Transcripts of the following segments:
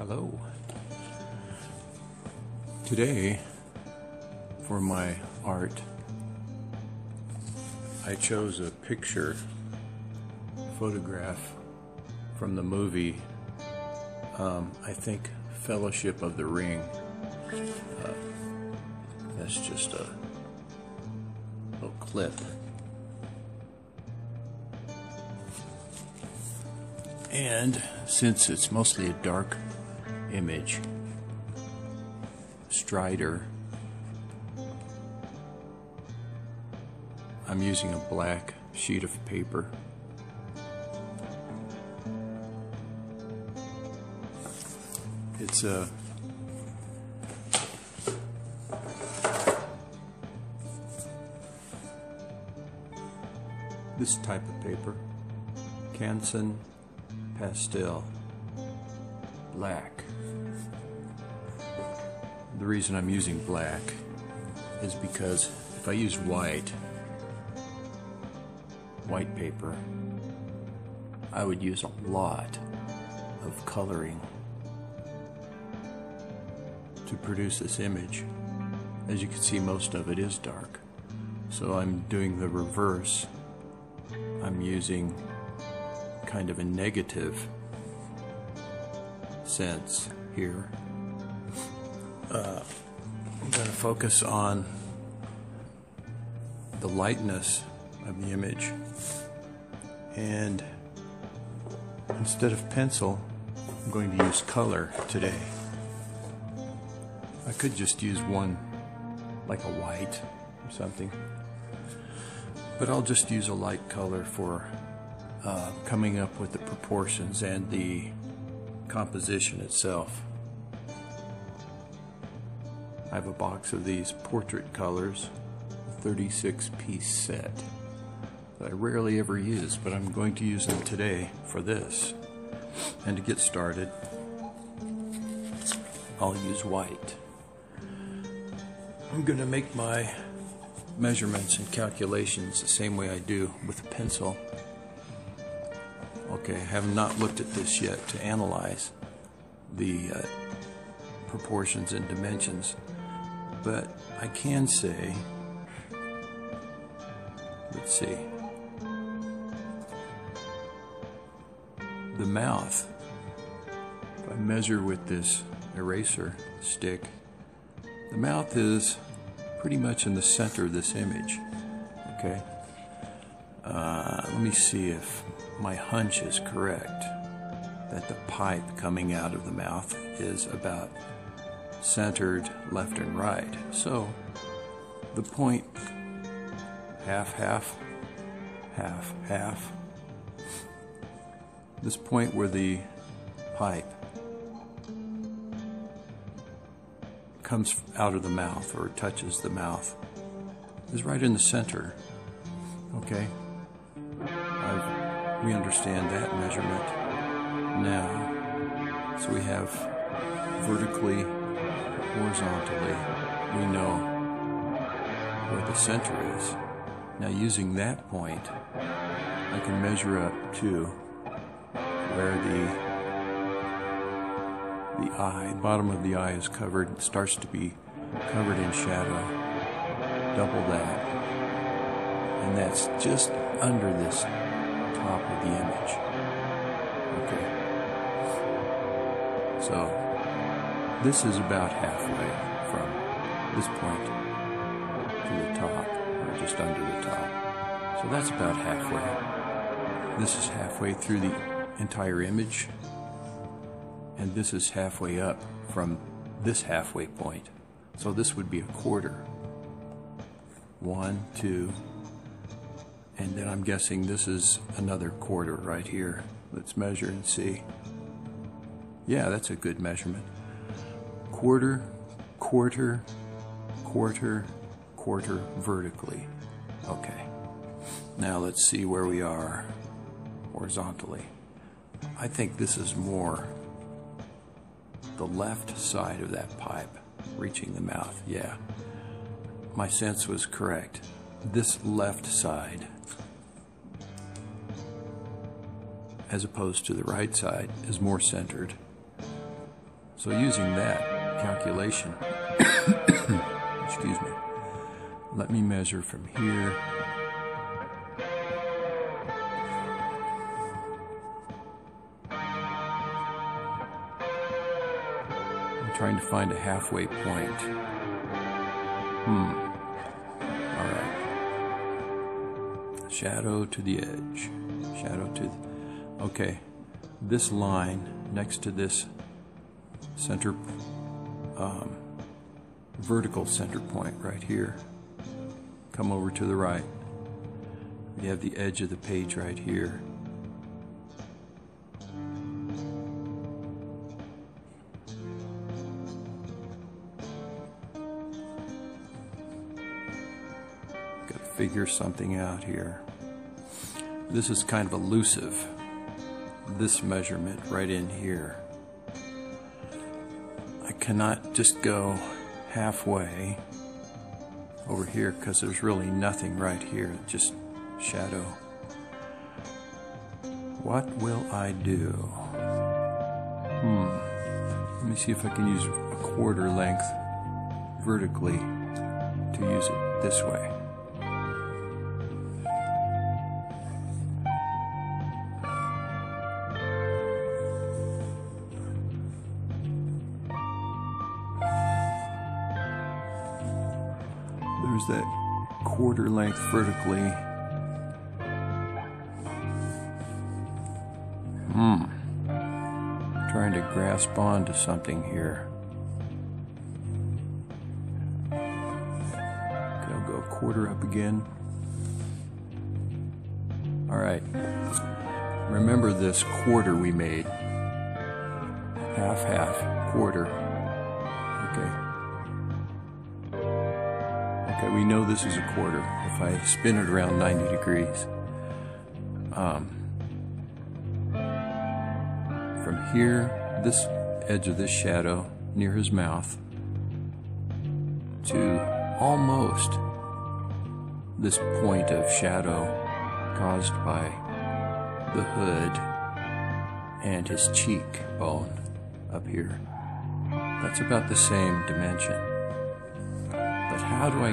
Hello. Today, for my art, I chose a photograph from the movie, I think, Fellowship of the Ring. That's just a little clip. And since it's mostly a dark image, Strider, I'm using a black sheet of paper. It's a this type of paper, Canson pastel black. The reason I'm using black is because if I use white paper, I would use a lot of coloring to produce this image. As you can see, most of it is dark. So I'm doing the reverse. I'm using kind of a negative sense here. I'm going to focus on the lightness of the image, and instead of pencil, I'm going to use color today. I could just use one, like a white or something, but I'll just use a light color for coming up with the proportions and the composition itself. I have a box of these portrait colors, a 36-piece set that I rarely ever use, but I'm going to use them today for this. And to get started, I'll use white. I'm going to make my measurements and calculations the same way I do with a pencil. Okay, I have not looked at this yet to analyze the proportions and dimensions, but I can say, let's see, the mouth, if I measure with this eraser stick, the mouth is pretty much in the center of this image. Okay, let me see if my hunch is correct, that the pipe coming out of the mouth is about centered left and right. So the point half, half, half, half, this point where the pipe comes out of the mouth or touches the mouth is right in the center. Okay, we understand that measurement now. So we have vertically, horizontally, we know where the center is. Now using that point, I can measure up to where the eye, bottom of the eye is covered, it starts to be covered in shadow, double that, and that's just under this top of the image. Okay, so this is about halfway from this point to the top, or just under the top. So that's about halfway. This is halfway through the entire image, and this is halfway up from this halfway point. So this would be a quarter. 1, 2, and then I'm guessing this is another quarter right here. Let's measure and see. Yeah, that's a good measurement. Quarter, quarter, quarter, quarter vertically. Okay. Now let's see where we are horizontally. I think this is more the left side of that pipe reaching the mouth. Yeah, my sense was correct. This left side, as opposed to the right side, is more centered. So using that calculation, excuse me, let me measure from here trying to find a halfway point. Alright. Shadow to the edge. Shadow to the... Okay. This line next to this center, vertical center point right here. Come over to the right. You have the edge of the page right here. Figure something out here. This is kind of elusive, this measurement right in here. I cannot just go halfway over here because there's really nothing right here, just shadow. What will I do? Let me see if I can use a quarter length vertically to use it this way. There's that quarter length vertically. Trying to grasp onto something here. Okay, I'll go a quarter up again. Alright. Remember this quarter we made. Half, half, quarter. Okay. Okay, we know this is a quarter if I spin it around 90 degrees. From here, this edge of this shadow near his mouth to almost this point of shadow caused by the hood and his cheek bone up here. That's about the same dimension. But how do I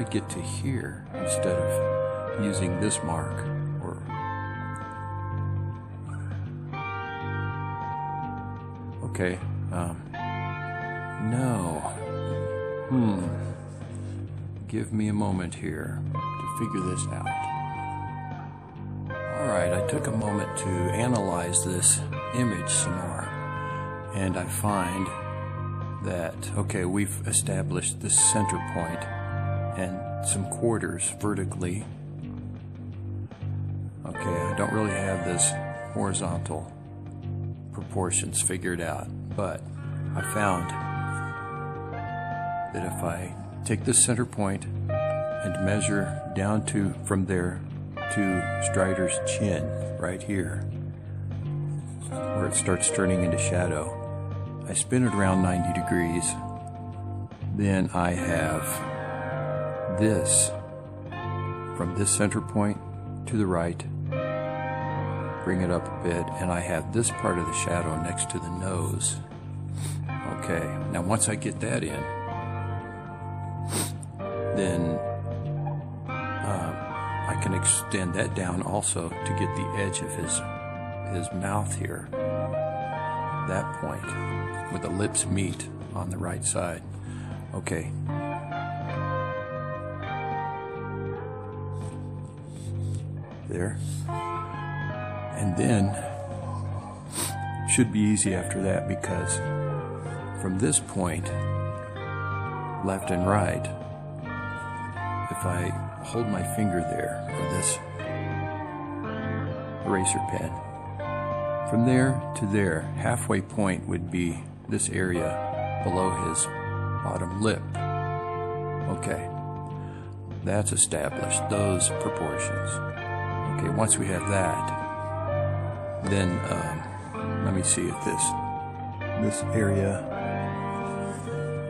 get to here instead of using this mark? Or okay, no. Give me a moment here to figure this out. Alright, I took a moment to analyze this image some more, and I find that, okay, we've established this center point and some quarters vertically. Okay, I don't really have this horizontal proportions figured out, but I found that if I take this center point and measure down to from there to Strider's chin right here, where it starts turning into shadow, I spin it around 90 degrees, then I have this from this center point to the right, bring it up a bit, and I have this part of the shadow next to the nose. Okay, now once I get that in, then I can extend that down also to get the edge of his mouth here, that point, where the lips meet on the right side. Okay. There. And then, should be easy after that, because from this point, left and right, if I hold my finger there, or this eraser pen, from there to there, halfway point would be this area below his bottom lip. Okay, that's established, those proportions. Okay, once we have that, then let me see if this area,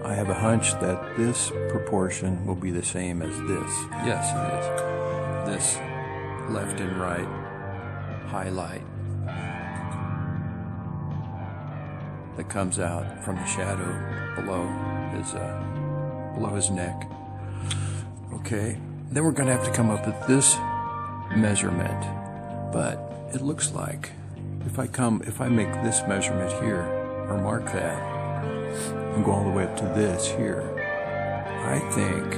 I have a hunch that this proportion will be the same as this. Yes, it is. This left and right highlight that comes out from the shadow below his neck. Okay, then we're going to have to come up with this measurement, but it looks like if I make this measurement here, or mark that, and go all the way up to this here, I think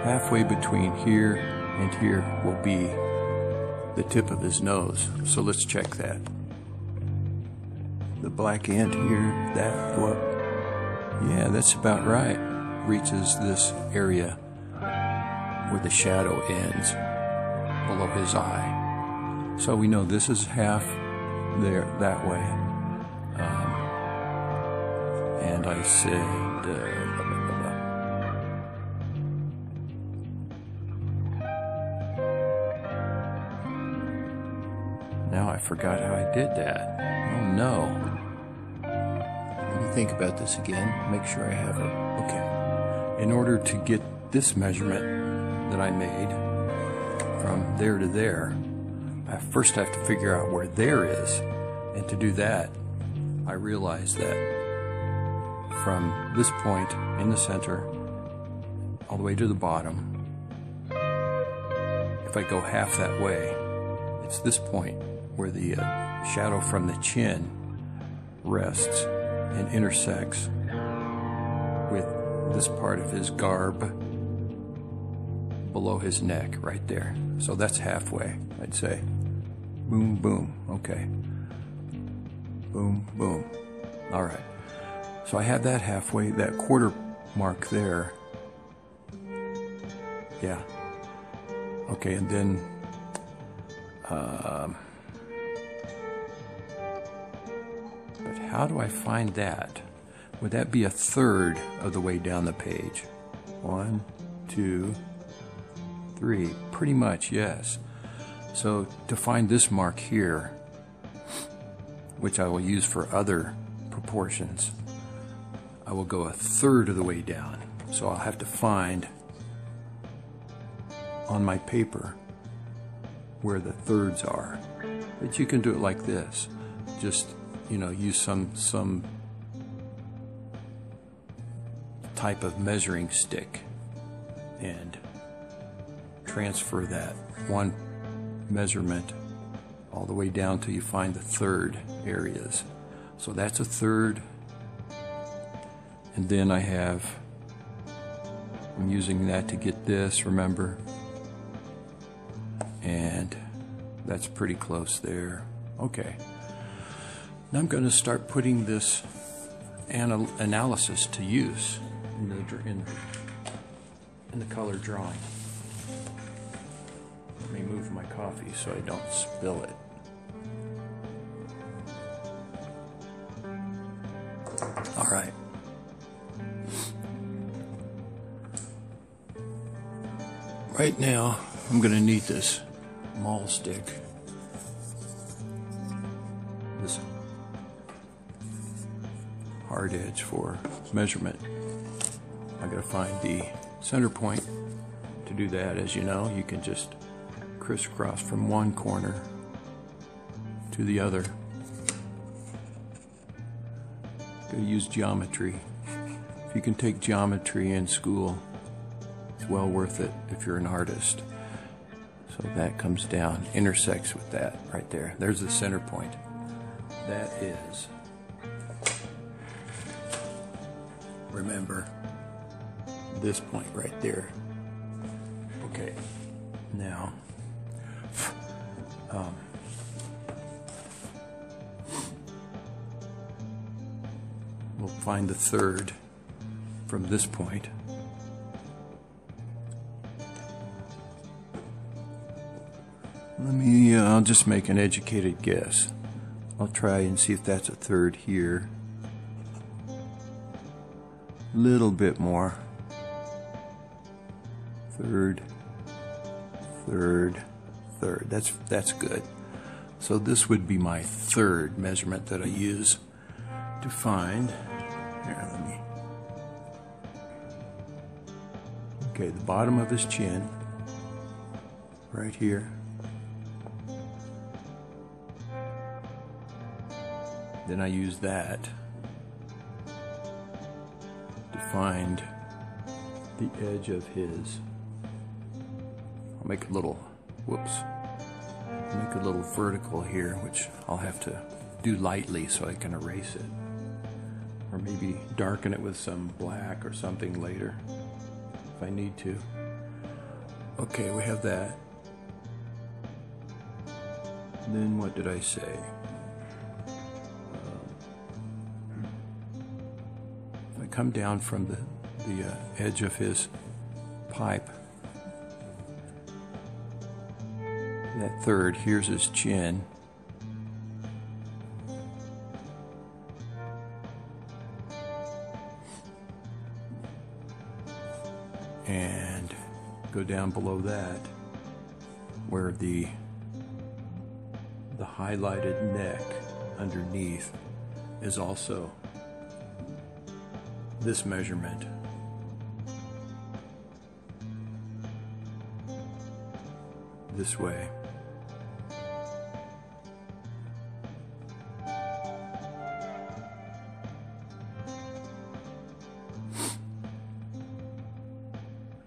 halfway between here and here will be the tip of his nose. So let's check that. The black end here, that go up. Yeah, that's about right. Reaches this area where the shadow ends below his eye. So we know this is half there, that way. And I said, blah, blah, blah, blah. Now I forgot how I did that. Oh no. Let me think about this again, make sure I have it. Okay. In order to get this measurement that I made from there to there, I first have to figure out where there is. And to do that, I realized that from this point in the center all the way to the bottom, if I go half that way, it's this point where the shadow from the chin rests and intersects with this part of his garb below his neck right there. So that's halfway, I'd say. Boom, boom. Okay. Boom, boom. All right. So I have that halfway, that quarter mark there. Yeah. Okay, and then but how do I find that? Would that be a third of the way down the page? 1, 2, 3. Pretty much, yes. So to find this mark here, which I will use for other proportions, I will go a third of the way down. So I'll have to find on my paper where the thirds are. But you can do it like this. Just, you know, use some type of measuring stick and transfer that one measurement all the way down till you find the third areas. So that's a third. And then I'm using that to get this, remember? And that's pretty close there. Okay. Now I'm going to start putting this analysis to use in the color drawing. Let me move my coffee so I don't spill it. All right. Right now, I'm going to need this maul stick. This hard edge for measurement. I got to find the center point. To do that, as you know, you can just crisscross from one corner to the other. Got to use geometry. If you can take geometry in school, it's well worth it if you're an artist. So that comes down, intersects with that right there. There's the center point. That is, remember, this point right there. Okay, now, we'll find the third from this point. I'll just make an educated guess. I'll try and see if that's a third here. Little bit more. Third, third, third. That's good. So this would be my third measurement that I use to find. Here, let me. Okay, the bottom of his chin, right here. Then I use that to find the edge of his. I'll make a little, whoops, make a little vertical here, which I'll have to do lightly so I can erase it. Or maybe darken it with some black or something later if I need to. Okay, we have that. Then what did I say? If I come down from the edge of his pipe, that third, here's his chin. And go down below that where the highlighted neck underneath is also this measurement. This way.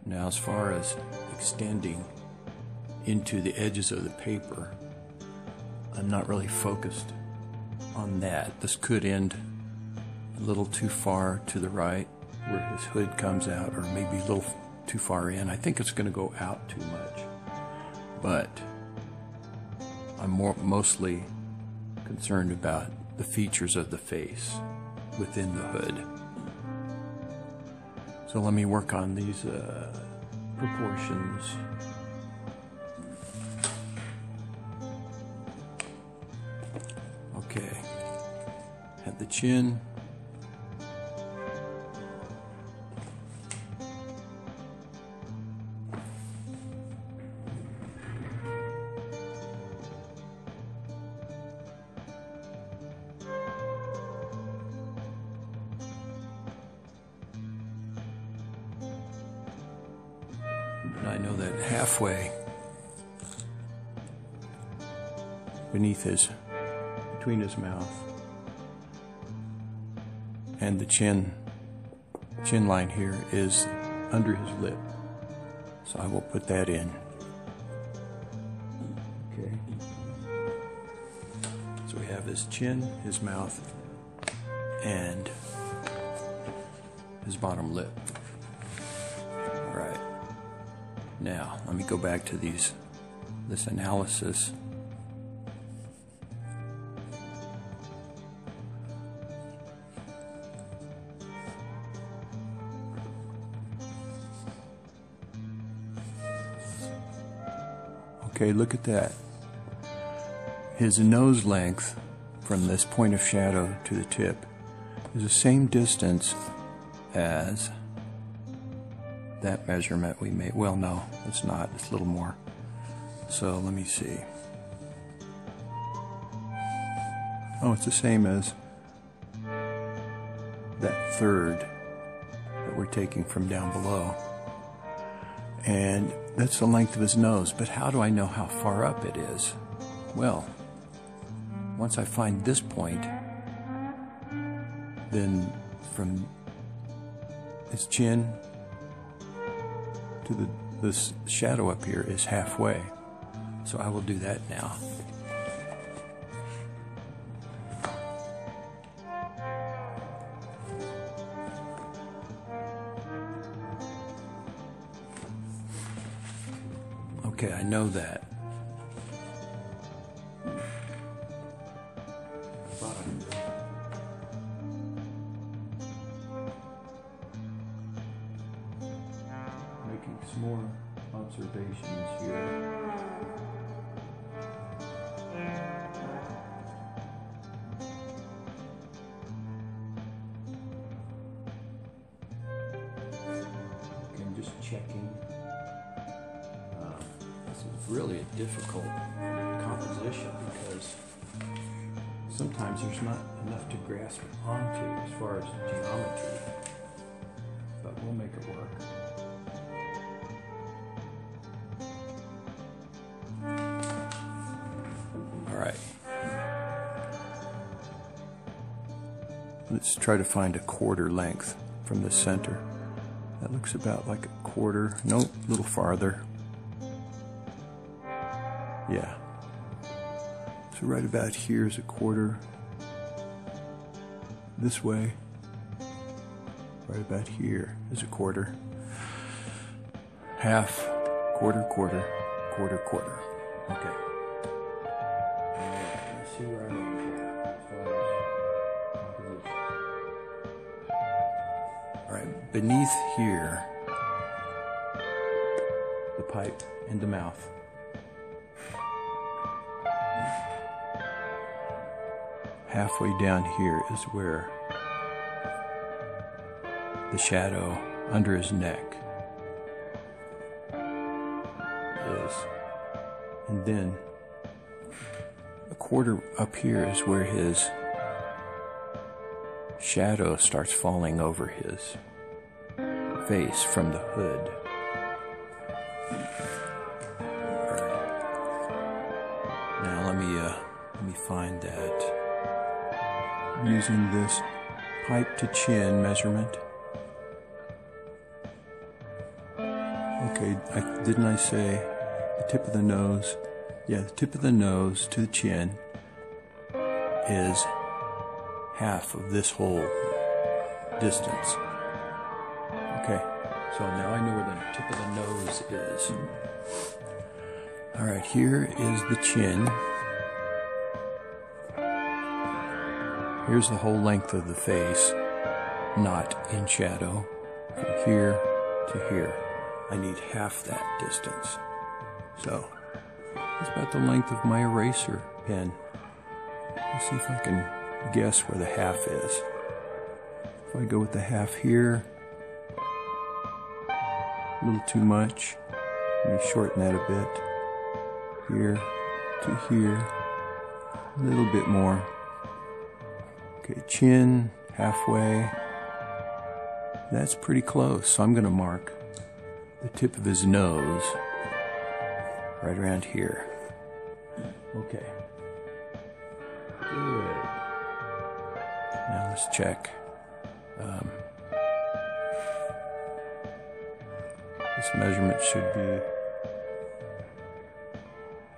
Now, as far as extending into the edges of the paper, I'm not really focused on that. This could end a little too far to the right where his hood comes out, or maybe a little too far in. I think it's going to go out too much. But I'm mostly concerned about the features of the face within the hood. So let me work on these proportions. Okay, have the chin. And I know that halfway beneath between his mouth and the chin line here is under his lip. So I will put that in. Okay. So we have his chin, his mouth, and his bottom lip. All right. Now, let me go back to this analysis. Okay, look at that. His nose length from this point of shadow to the tip is the same distance as that measurement we made. Well, no, it's not. It's a little more. So let me see. Oh, it's the same as that third that we're taking from down below. And that's the length of his nose. But how do I know how far up it is? Well, once I find this point, then from his chin to this shadow up here is halfway. So I will do that now. Okay, I know that. Making some more observations here. Okay, I'm just checking. This is really a difficult composition because sometimes there's not enough to grasp onto as far as geometry, but we'll make it work. All right. Let's try to find a quarter length from the center. That looks about like a quarter. Nope, a little farther. Yeah. So right about here is a quarter. This way. Right about here is a quarter. Half, quarter, quarter, quarter, quarter. Okay. Let's see where I am here. All right, beneath here, the pipe and the mouth. Halfway down here is where the shadow under his neck is. And then a quarter up here is where his shadow starts falling over his face from the hood. Now let me find that using this pipe to chin measurement. Okay, didn't I say the tip of the nose? Yeah, the tip of the nose to the chin is half of this whole distance. Okay, so now I know where the tip of the nose is. All right, here is the chin. Here's the whole length of the face, not in shadow, from here to here. I need half that distance. So, it's about the length of my eraser pen. Let's see if I can guess where the half is. If I go with the half here, a little too much. Let me shorten that a bit. Here to here, a little bit more. Okay, chin, halfway. That's pretty close, so I'm going to mark the tip of his nose right around here. Okay. Good. Now let's check. This measurement should be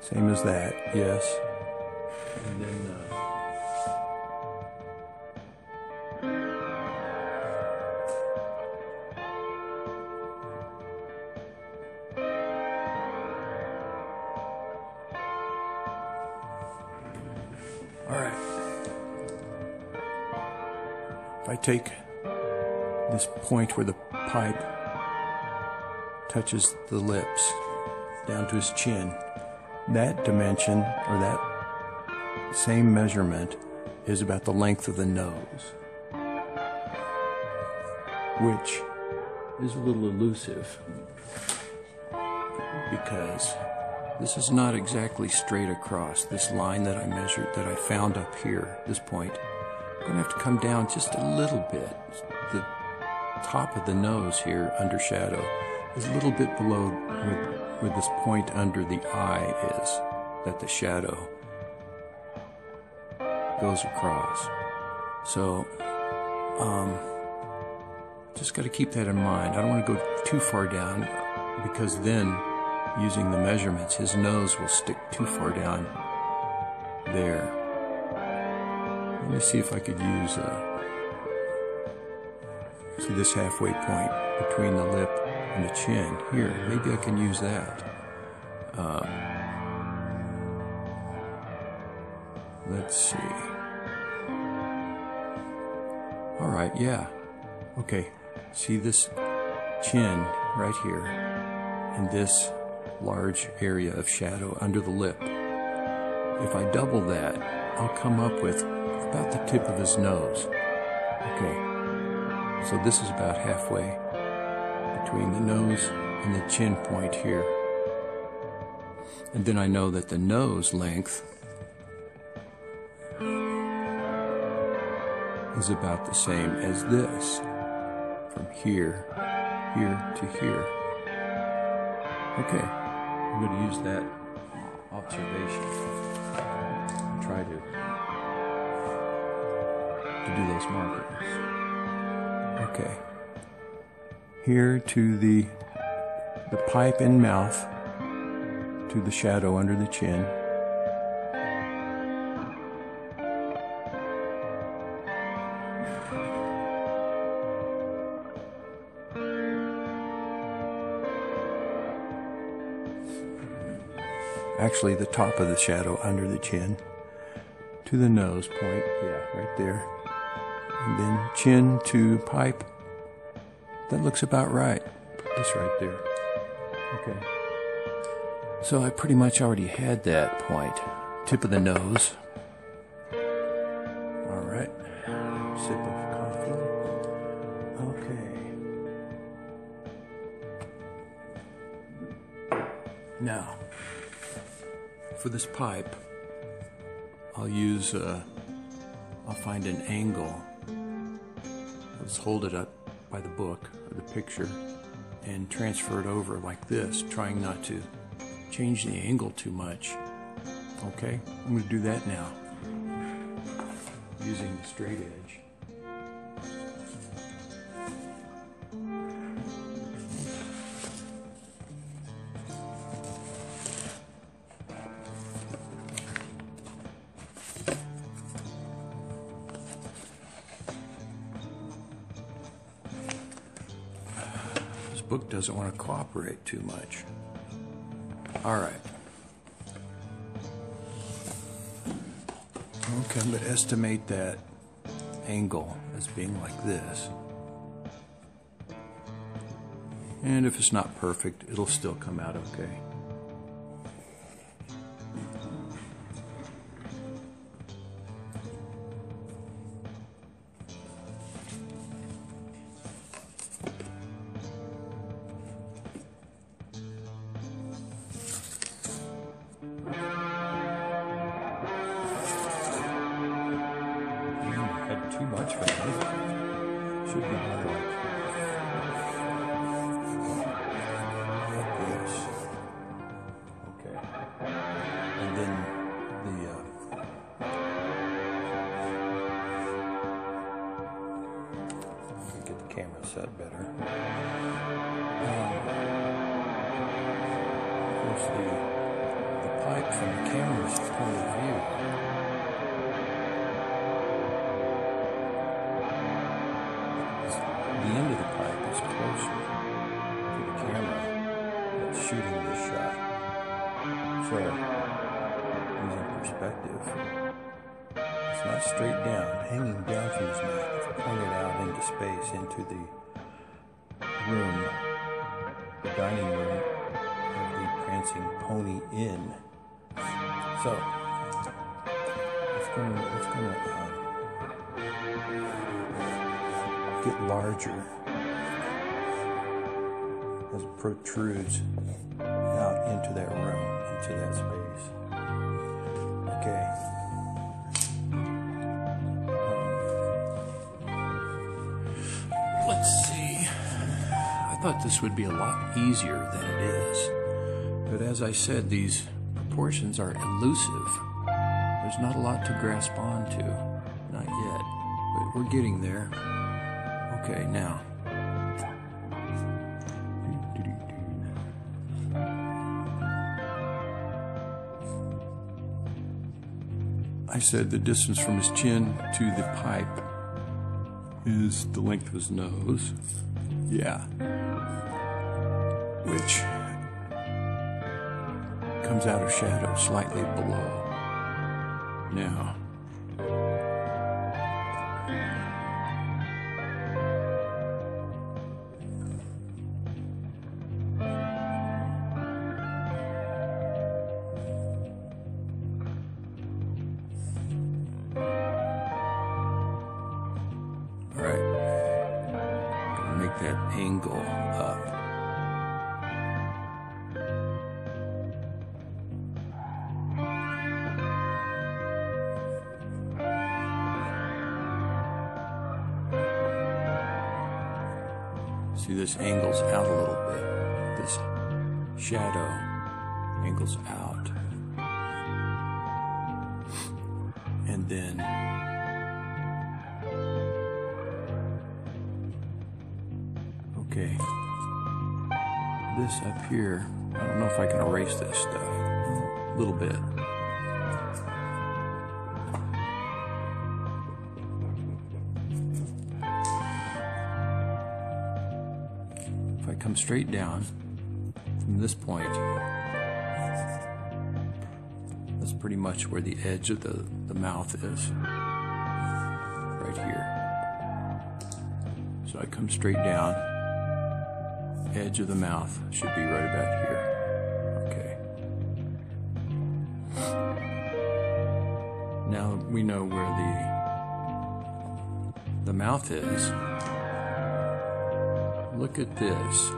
same as that, yes. And then if I take this point where the pipe touches the lips down to his chin, that dimension, or that same measurement, is about the length of the nose, which is a little elusive because this is not exactly straight across. This line that I measured, that I found up here, this point, I'm going to have to come down just a little bit. The top of the nose here, under shadow, is a little bit below where this point under the eye is, that the shadow goes across. So, just got to keep that in mind. I don't want to go too far down, because then, using the measurements, his nose will stick too far down there. Let me see if I could use see this halfway point between the lip and the chin here. Maybe I can use that. Let's see. All right, yeah. Okay, see this chin right here and this large area of shadow under the lip. If I double that, I'll come up with about the tip of his nose. Okay, so this is about halfway between the nose and the chin point here. And then I know that the nose length is about the same as this, from here to here. Okay, I'm going to use that observation and try to to do those markers. Okay. Here to the pipe and mouth, to the shadow under the chin. Actually, the top of the shadow under the chin. To the nose point, yeah, right there. And then chin to pipe. That looks about right. Put this right there. Okay. So I pretty much already had that point. Tip of the nose. All right. Sip of coffee. Okay. Now, for this pipe, I'll find an angle. Let's hold it up by the book or the picture and transfer it over like this, trying not to change the angle too much. Okay, I'm going to do that now using the straight edge. Book doesn't want to cooperate too much. All right. Okay, I'm going to estimate that angle as being like this. And if it's not perfect, it'll still come out okay. Too much for me. Should be more like this. Okay. And then get the camera set better. Of course, the pipe from the camera's point of view. The end of the pipe is closer to the camera that's shooting this shot. So, using perspective, it's not straight down, hanging down from his mouth. It's pointed out into space, into the room, the dining room of the prancing pony inn. So, it's going to get larger as it protrudes out into that room, into that space. Okay. Let's see. I thought this would be a lot easier than it is. But as I said, these proportions are elusive. There's not a lot to grasp onto. Not yet. But we're getting there. Okay, now. I said the distance from his chin to the pipe is the length of his nose. Yeah. Which comes out of shadow slightly below. Now. That angle up. See, this angles out a little bit. This shadow angles out. And then Okay. This up here, I don't know if I can erase this stuff. A little bit. If I come straight down from this point, that's pretty much where the edge of the mouth is. Right here. So I come straight down, edge of the mouth should be right about here. Okay. Now we know where the mouth is. Look at this.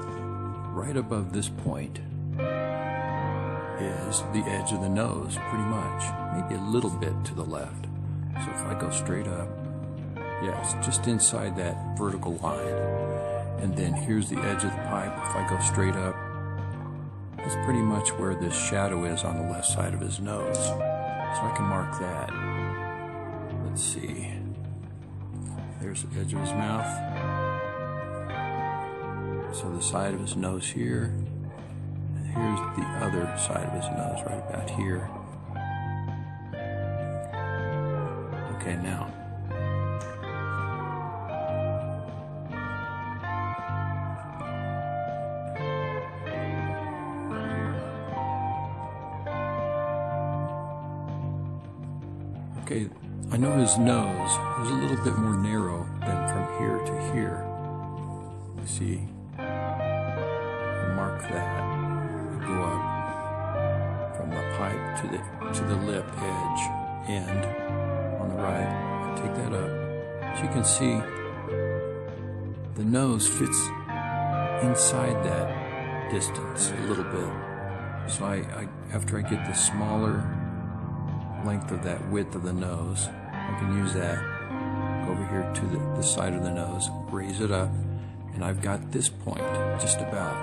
Right above this point is the edge of the nose, pretty much. Maybe a little bit to the left. So if I go straight up, yeah, it's just inside that vertical line. And then here's the edge of the pipe. If I go straight up, that's pretty much where this shadow is on the left side of his nose. So I can mark that. Let's see. There's the edge of his mouth. So the side of his nose here. And here's the other side of his nose, right about here. Okay, now. Okay, I know his nose is a little bit more narrow than from here to here. You see, mark that. Go up from the pipe to the lip edge end on the right. Take that up. As you can see, the nose fits inside that distance a little bit. So after I get the smaller length of that width of the nose, I can use that, go over here to the side of the nose, raise it up, and I've got this point just about.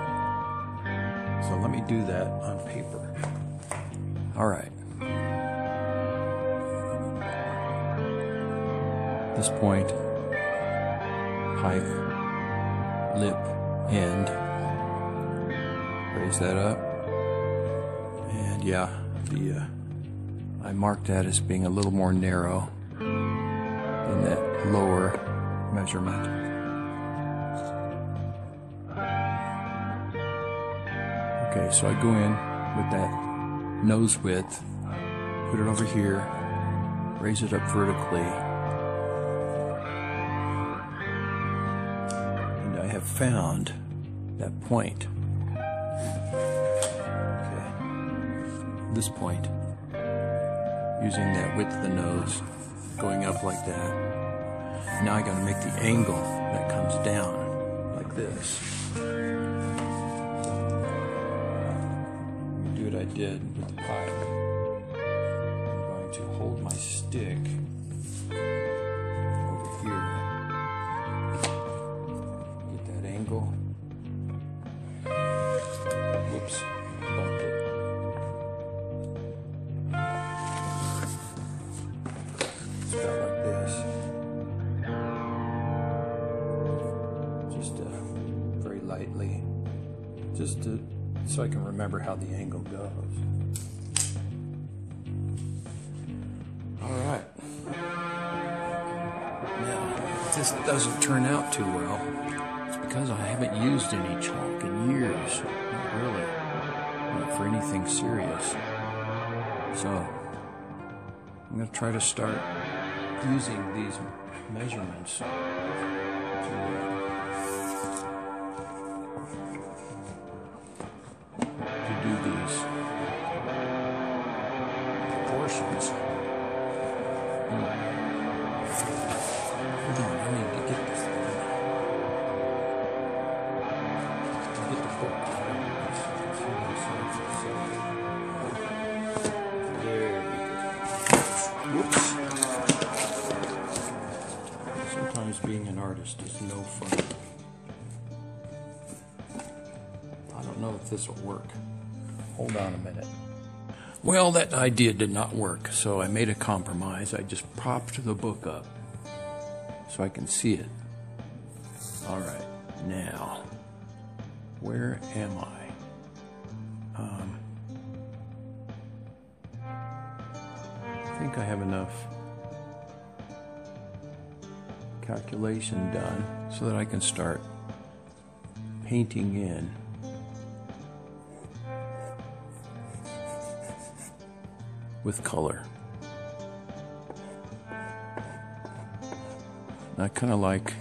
So let me do that on paper. All right. This point, pipe, lip, end, raise that up, and yeah, I marked that as being a little more narrow than that lower measurement. Okay, so I go in with that nose width, put it over here, raise it up vertically, and I have found that point. Okay, this point. Using that width of the nose, going up like that. Now I gotta make the angle that comes down like this. Do what I did with the pipe. I'm going to hold my stick over here. Get that angle. Whoops, bumped it. So I can remember how the angle goes. All right. Now, if this doesn't turn out too well, it's because I haven't used any chalk in years. Not really. Not for anything serious. So, I'm going to try to start using these measurements to do these proportions. Hold on, I need to get this thing. Get the book. There we go. Whoops. Sometimes being an artist is no fun. I don't know if this will work. Hold on a minute. Well, that idea did not work, so I made a compromise. I just propped the book up so I can see it. All right, now Where am I? I think I have enough calculation done so that I can start painting in with color. And I kind of like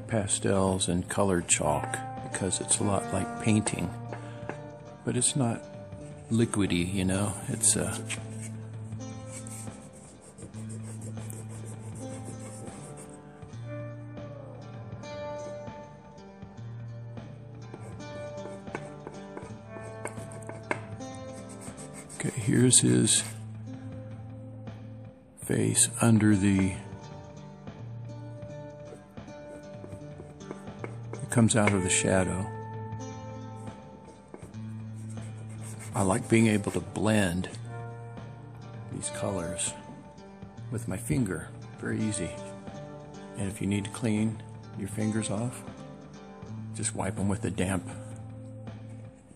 pastels and colored chalk because it's a lot like painting, but it's not liquidy, you know. It's okay, here's his face under the, it comes out of the shadow. I like being able to blend these colors with my finger, very easy. And if you need to clean your fingers off, just wipe them with a damp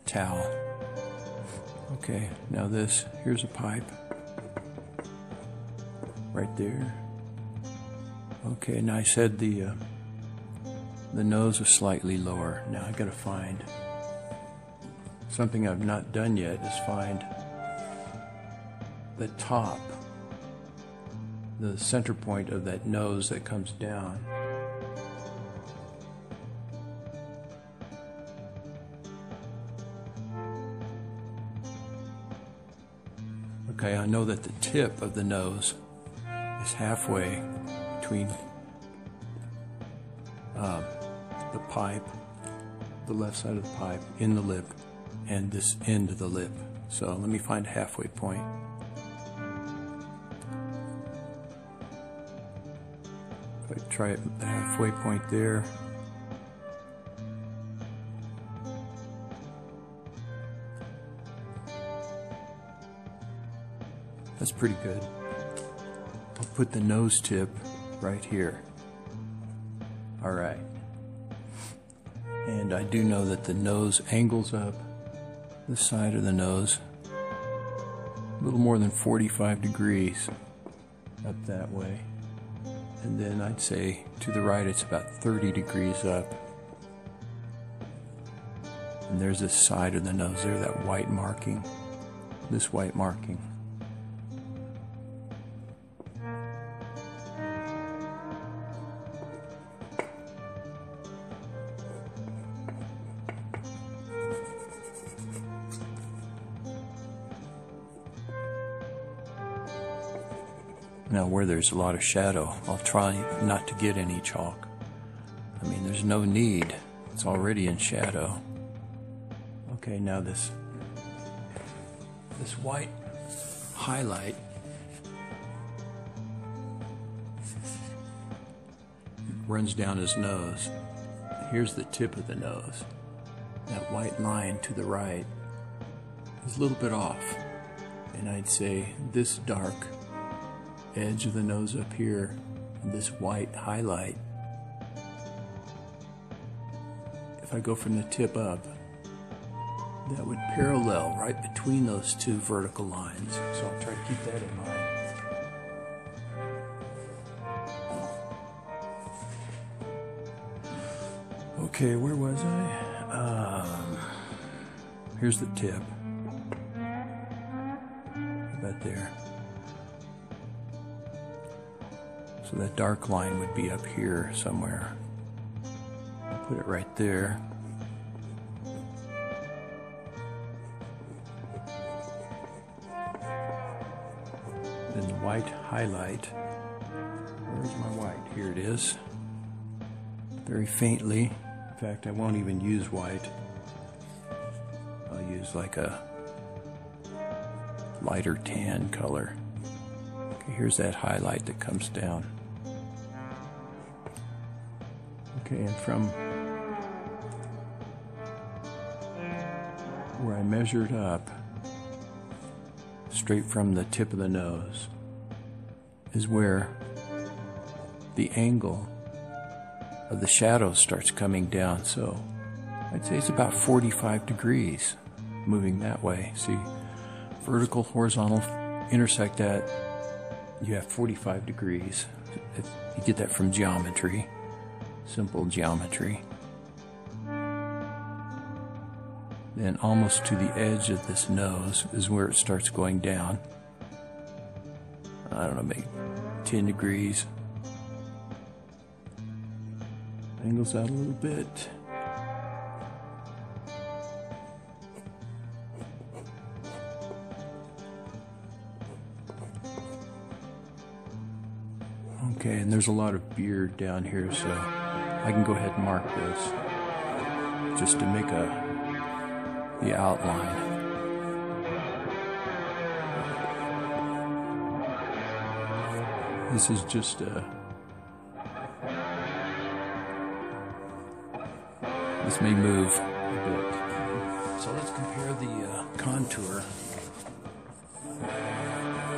towel. Okay, now this, here's a pipe, right there. Okay, now I said the nose is slightly lower. Now I gotta find something I've not done yet, is find the top, the center point of that nose that comes down. Okay, I know that the tip of the nose is halfway between the pipe, the left side of the pipe, in the lip, and this end of the lip. So let me find a halfway point. If I try the halfway point there, that's pretty good. I'll put the nose tip right here. All right. And I do know that the nose angles up the side of the nose a little more than 45 degrees up that way. And then I'd say to the right it's about 30 degrees up. And there's this side of the nose there, that white marking, this white marking. Now where there's a lot of shadow, I'll try not to get any chalk. I mean, there's no need. It's already in shadow. Okay, now this white highlight runs down his nose. Here's the tip of the nose. That white line to the right is a little bit off. And I'd say this dark edge of the nose up here, and this white highlight, if I go from the tip up, that would parallel right between those two vertical lines. So I'll try to keep that in mind. Okay, where was I? Here's the tip. About there. So that dark line would be up here somewhere. I'll put it right there. Then the white highlight. Where's my white? Here it is. Very faintly. In fact, I won't even use white. I'll use like a lighter tan color. Okay, here's that highlight that comes down. Okay, and from where I measured up, straight from the tip of the nose, is where the angle of the shadow starts coming down. So I'd say it's about 45 degrees moving that way. See, vertical, horizontal, intersect that, you have 45 degrees. You get that from geometry, simple geometry. Then almost to the edge of this nose is where it starts going down. I don't know, maybe 10 degrees. Angles out a little bit. Okay, and there's a lot of beard down here, so I can go ahead and mark this just to make the outline. This is just this may move a bit. So let's compare the contour,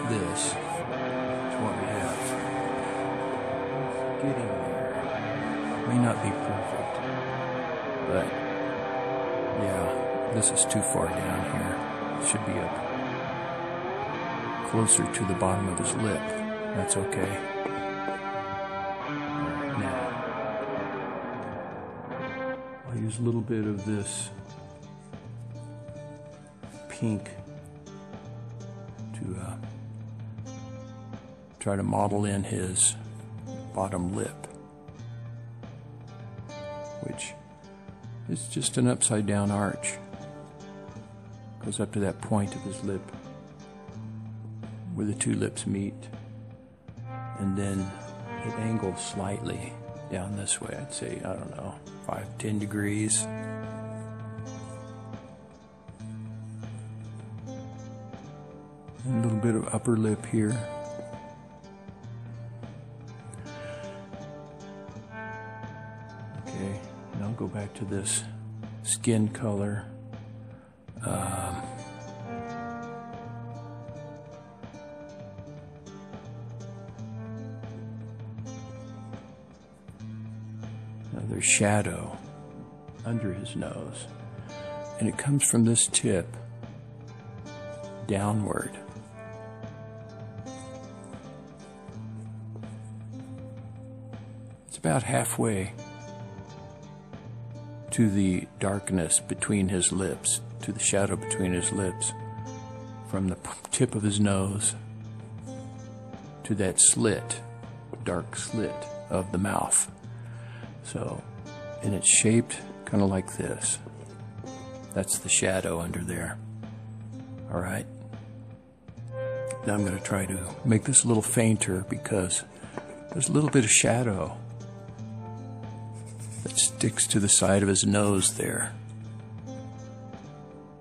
this, to what we have. Getting there. May not be perfect, but yeah, this is too far down here. It should be up closer to the bottom of his lip. That's okay. Now, I'll use a little bit of this pink to try to model in his bottom lip, which is just an upside down arch. Goes up to that point of his lip where the two lips meet, and then it angles slightly down this way. I'd say, I don't know, 5-10 degrees. And a little bit of upper lip here. Okay, and I'll go back to this skin color. There's shadow under his nose, and it comes from this tip downward. It's about halfway to the darkness between his lips, to the shadow between his lips, from the tip of his nose to that slit, dark slit of the mouth. So, and it's shaped kind of like this. That's the shadow under there. All right. Now I'm going to try to make this a little fainter because there's a little bit of shadow that sticks to the side of his nose there.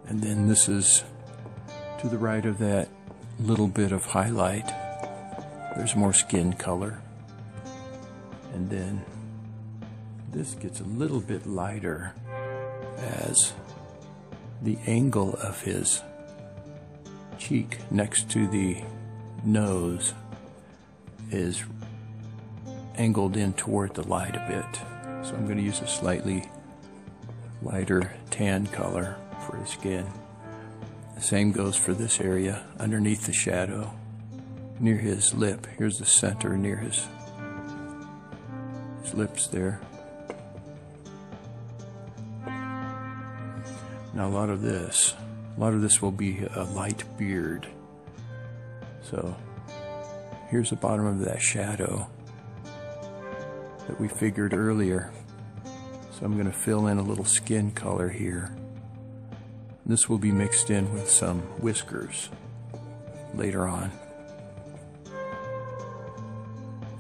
And then this is to the right of that little bit of highlight. There's more skin color. And then this gets a little bit lighter as the angle of his cheek next to the nose is angled in toward the light a bit. So I'm going to use a slightly lighter tan color for his skin. The same goes for this area underneath the shadow near his lip. Here's the center near his lips there. Now a lot of this will be a light beard. So here's the bottom of that shadow that we figured earlier. So I'm going to fill in a little skin color here. This will be mixed in with some whiskers later on.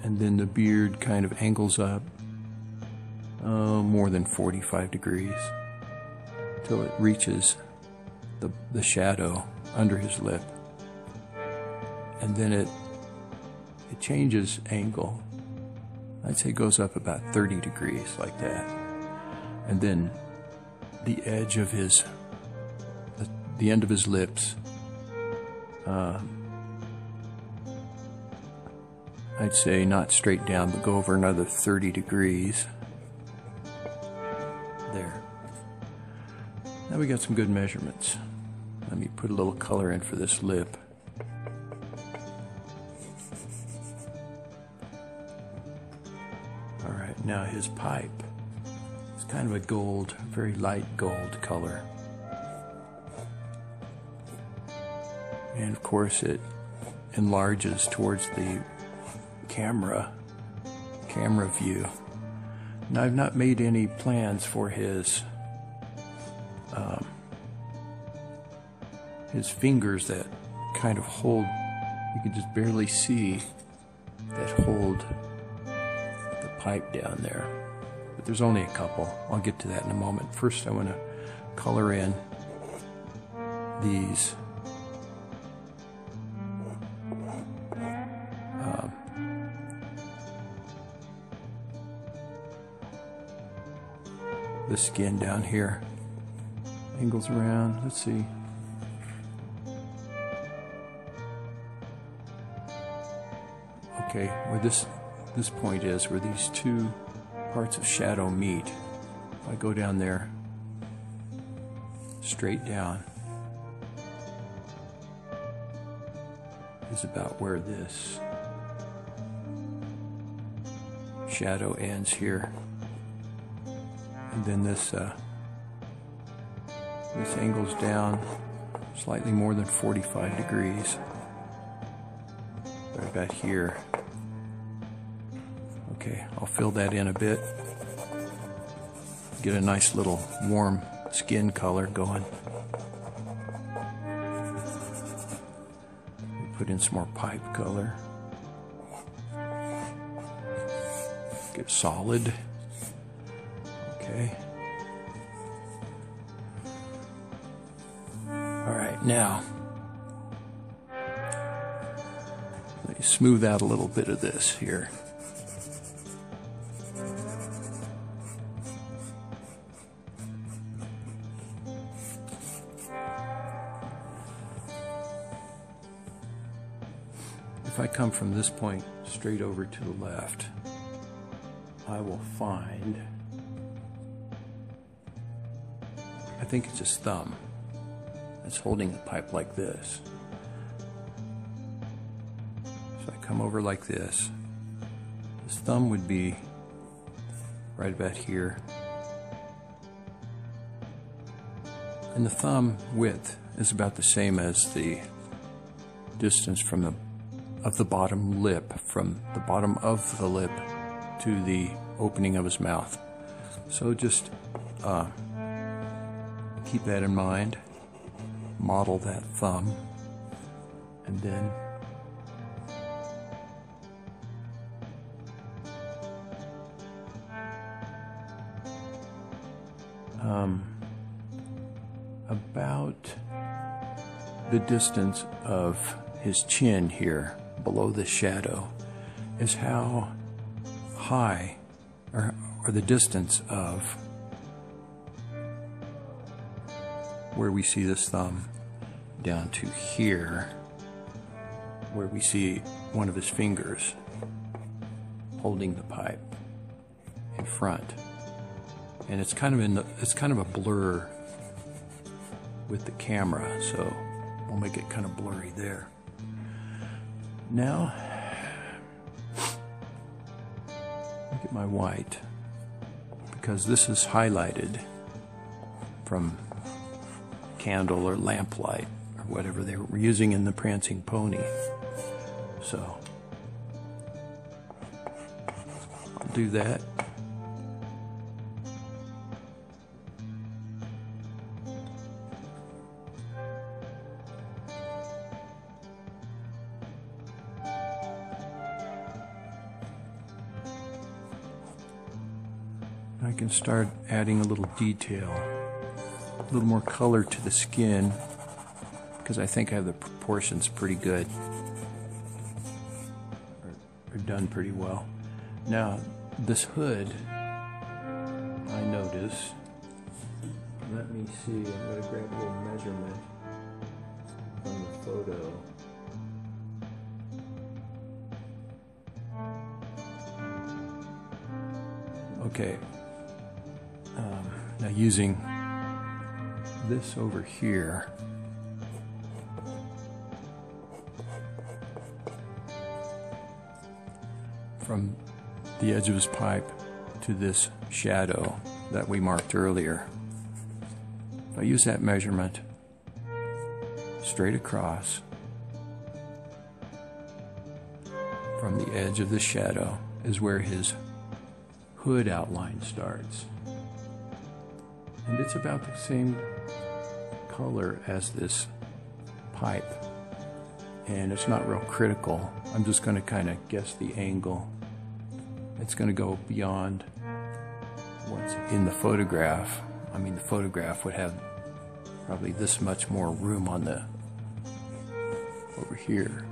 And then the beard kind of angles up more than 45 degrees till it reaches the shadow under his lip. And then it changes angle. I'd say it goes up about 30 degrees like that. And then the edge of the end of his lips, I'd say not straight down, but go over another 30 degrees. There. we got some good measurements. Let me put a little color in for this lip. Alright, now his pipe. It's kind of a gold, very light gold color. And of course it enlarges towards the camera view. Now I've not made any plans for his fingers that kind of hold, you can just barely see, that hold the pipe down there. But there's only a couple. I'll get to that in a moment. First I want to color in these the skin down here. Angles around, let's see. Okay, where this point is, where these two parts of shadow meet. If I go down there, straight down, is about where this shadow ends here. And then this angles down slightly more than 45 degrees. Right about here. Okay, I'll fill that in a bit. Get a nice little warm skin color going. Put in some more pipe color. Get solid. Okay. Alright, now let me smooth out a little bit of this here. If I come from this point straight over to the left, I will find, I think it's his thumb that's holding the pipe like this. So I come over like this. His thumb would be right about here. And the thumb width is about the same as the distance from the bottom lip, from the bottom of the lip to the opening of his mouth. So just keep that in mind, model that thumb, and then about the distance of his chin here below the shadow is how high, or the distance of where we see this thumb down to here, where we see one of his fingers holding the pipe in front. And it's kind of a blur with the camera, so we'll make it kind of blurry there. Now, look at my white, because this is highlighted from candle or lamplight or whatever they were using in the Prancing Pony. So I'll do that. I can start adding a little detail, a little more color to the skin, because I think I have the proportions pretty good, or done pretty well. Now, this hood, I notice, let me see, I'm going to grab a little measurement from the photo. Okay. Now using this over here, from the edge of his pipe to this shadow that we marked earlier. If I use that measurement straight across from the edge of the shadow is where his hood outline starts. And it's about the same color as this pipe. And it's not real critical. I'm just going to kind of guess the angle. It's going to go beyond what's in the photograph. I mean, the photograph would have probably this much more room on the over here.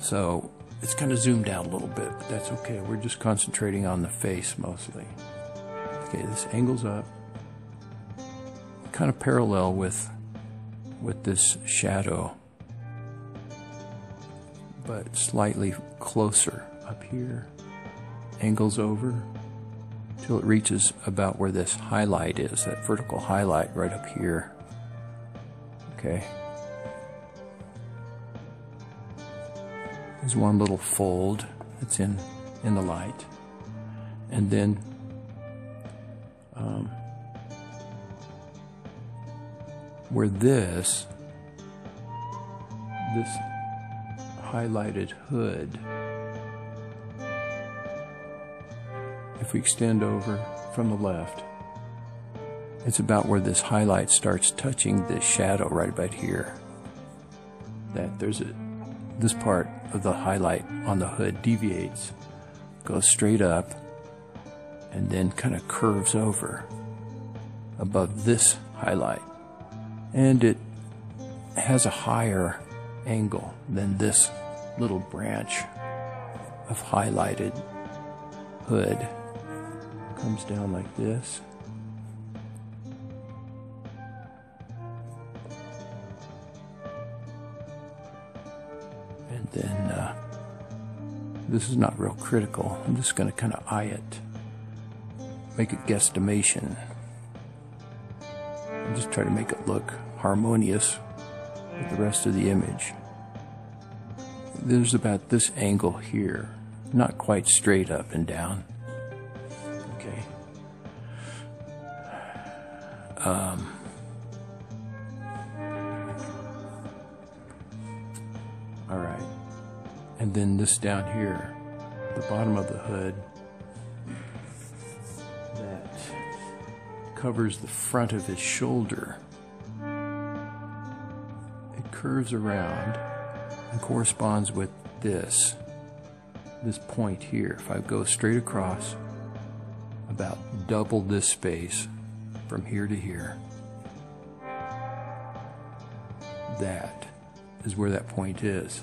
So it's kind of zoomed out a little bit, but that's okay. We're just concentrating on the face mostly. Okay, this angles up, kind of parallel with this shadow, but slightly closer up here. Angles over till it reaches about where this highlight is, that vertical highlight right up here. Okay. There's one little fold that's in the light, and then where this highlighted hood, if we extend over from the left, it's about where this highlight starts touching this shadow right about here. That this part of the highlight on the hood deviates, goes straight up, and then kind of curves over above this highlight. And it has a higher angle than this little branch of highlighted hood. Comes down like this. And then this is not real critical. I'm just going to kind of eye it, make a guesstimation, and just try to make it look harmonious with the rest of the image. There's about this angle here, not quite straight up and down. Okay. All right. And then this down here, the bottom of the hood, that covers the front of his shoulder. It curves around and corresponds with this point here. If I go straight across, about double this space from here to here, that is where that point is.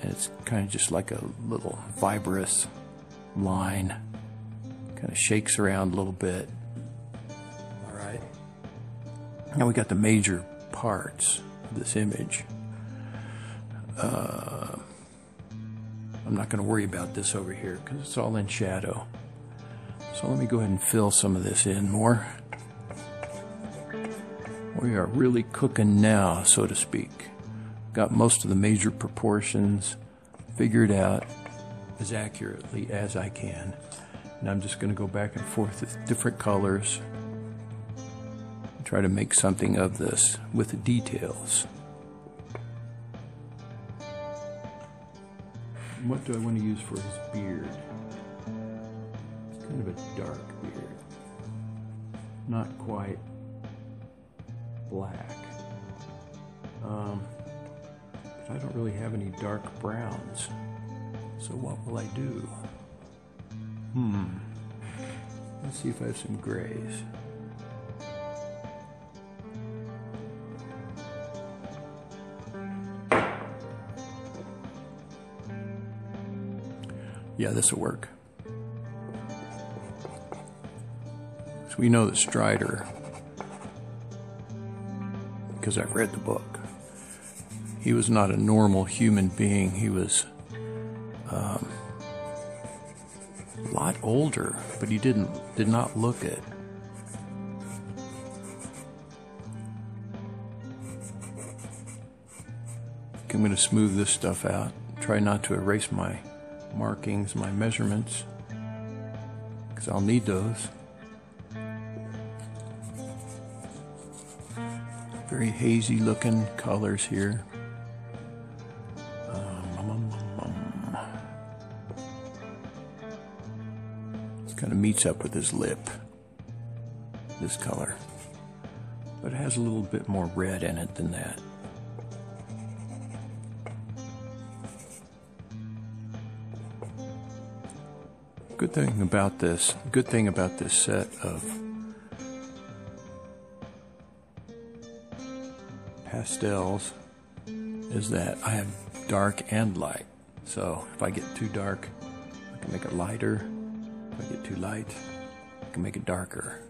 And it's kind of just like a little fibrous line, kind of shakes around a little bit. All right. Now we got the major parts of this image. I'm not going to worry about this over here because it's all in shadow. So let me go ahead and fill some of this in more. We are really cooking now, so to speak. Got most of the major proportions figured out as accurately as I can. And I'm just going to go back and forth with different colors and try to make something of this with the details. What do I want to use for his beard? It's kind of a dark beard. Not quite black. But I don't really have any dark browns. So what will I do? Let's see if I have some grays. Yeah, this will work. So we know that Strider, because I've read the book, he was not a normal human being. He was a lot older, but he did not look it. think I'm going to smooth this stuff out. Try not to erase my markings, my measurements, because I'll need those. Very hazy looking colors here. This kind of meets up with his lip, this color, but it has a little bit more red in it than that. Good thing about this set of pastels is that I have dark and light. So if I get too dark, I can make it lighter. If I get too light, I can make it darker.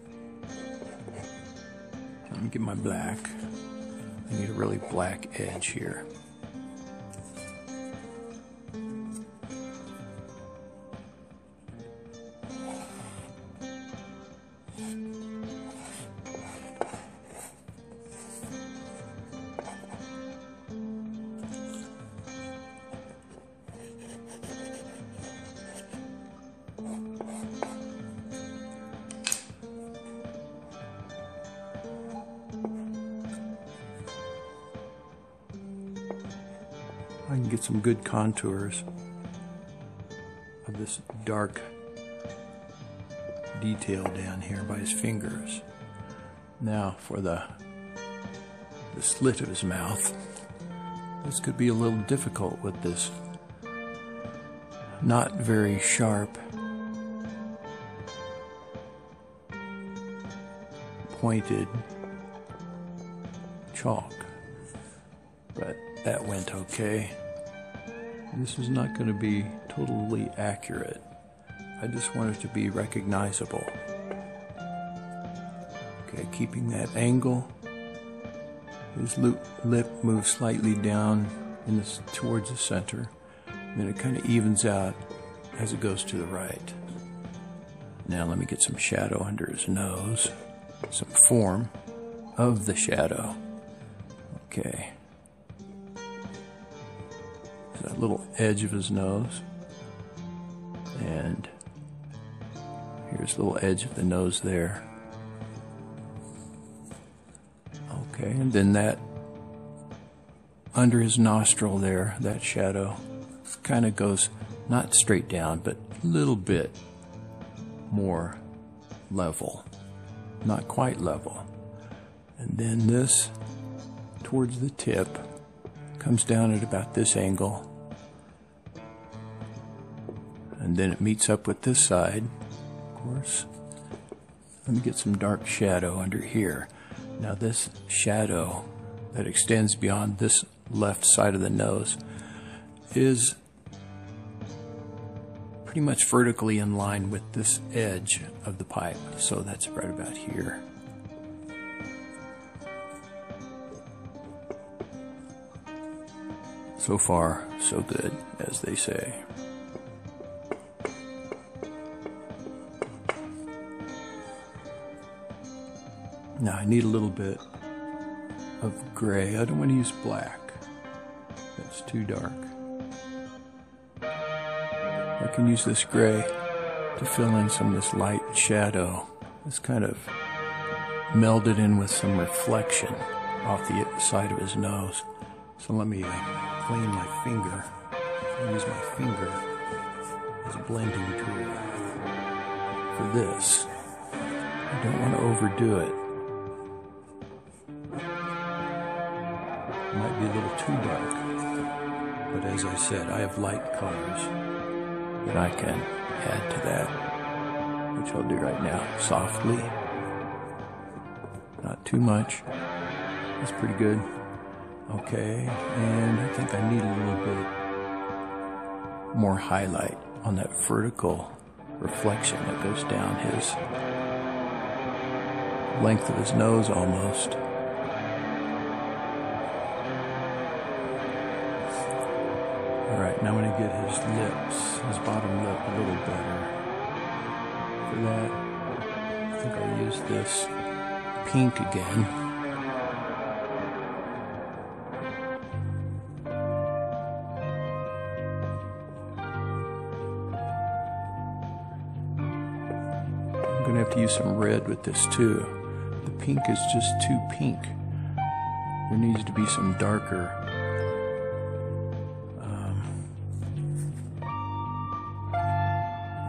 Let me get my black. I need a really black edge here. I can get some good contours of this dark detail down here by his fingers. Now for the slit of his mouth. This could be a little difficult with this not very sharp pointed chalk, but that went okay. This is not going to be totally accurate. I just want it to be recognizable. Okay, keeping that angle. His lip moves slightly down towards the center. And then it kind of evens out as it goes to the right. Now let me get some shadow under his nose. Some form of the shadow. Okay. That little edge of his nose, and here's the little edge of the nose there. Okay, and then that under his nostril there, that shadow kind of goes not straight down, but a little bit more level, not quite level. And then this towards the tip comes down at about this angle. And then it meets up with this side, of course. Let me get some dark shadow under here. Now this shadow that extends beyond this left side of the nose is pretty much vertically in line with this edge of the pipe. So that's right about here. So far, so good, as they say. Now I need a little bit of gray. I don't want to use black. That's too dark. I can use this gray to fill in some of this light shadow. It's kind of melded in with some reflection off the side of his nose. So let me clean my finger. I use my finger as a blending tool for this. I don't want to overdo it. It might be a little too dark, but as I said, I have light colors that I can add to that, which I'll do right now, softly, not too much. That's pretty good. Okay, and I think I need a little bit more highlight on that vertical reflection that goes down his length of his nose almost. Alright, now I'm going to get his lips, his bottom lip a little better. For that, I think I'll use this pink again. going to have to use some red with this too. The pink is just too pink. There needs to be some darker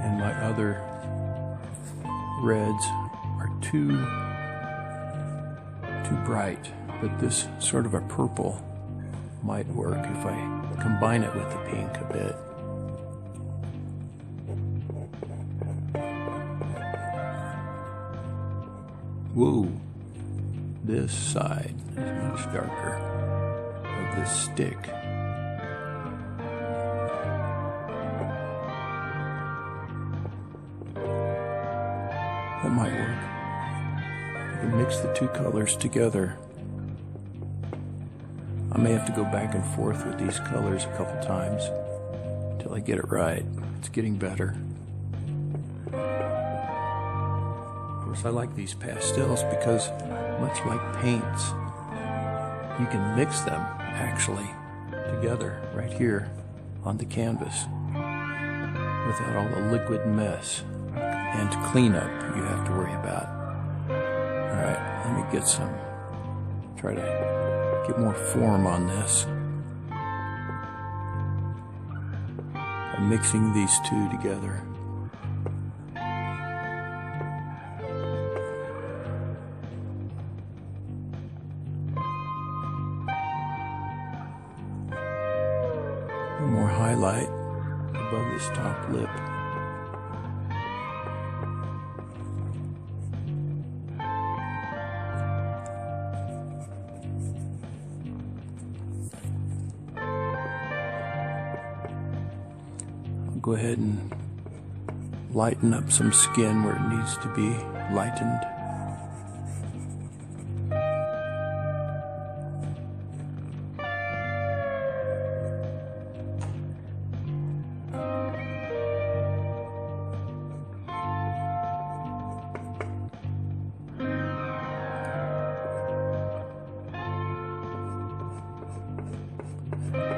and my other reds are too bright, but this sort of a purple might work if I combine it with the pink a bit. Whoa, this side is much darker of this stick. That might work. I can mix the two colors together. I may have to go back and forth with these colors a couple times until I get it right. It's getting better. I like these pastels because, much like paints, you can mix them actually together right here on the canvas without all the liquid mess and cleanup you have to worry about. Alright, let me get try to get more form on this. I'm mixing these two together. More highlight above this top lip. I'll go ahead and lighten up some skin where it needs to be lightened.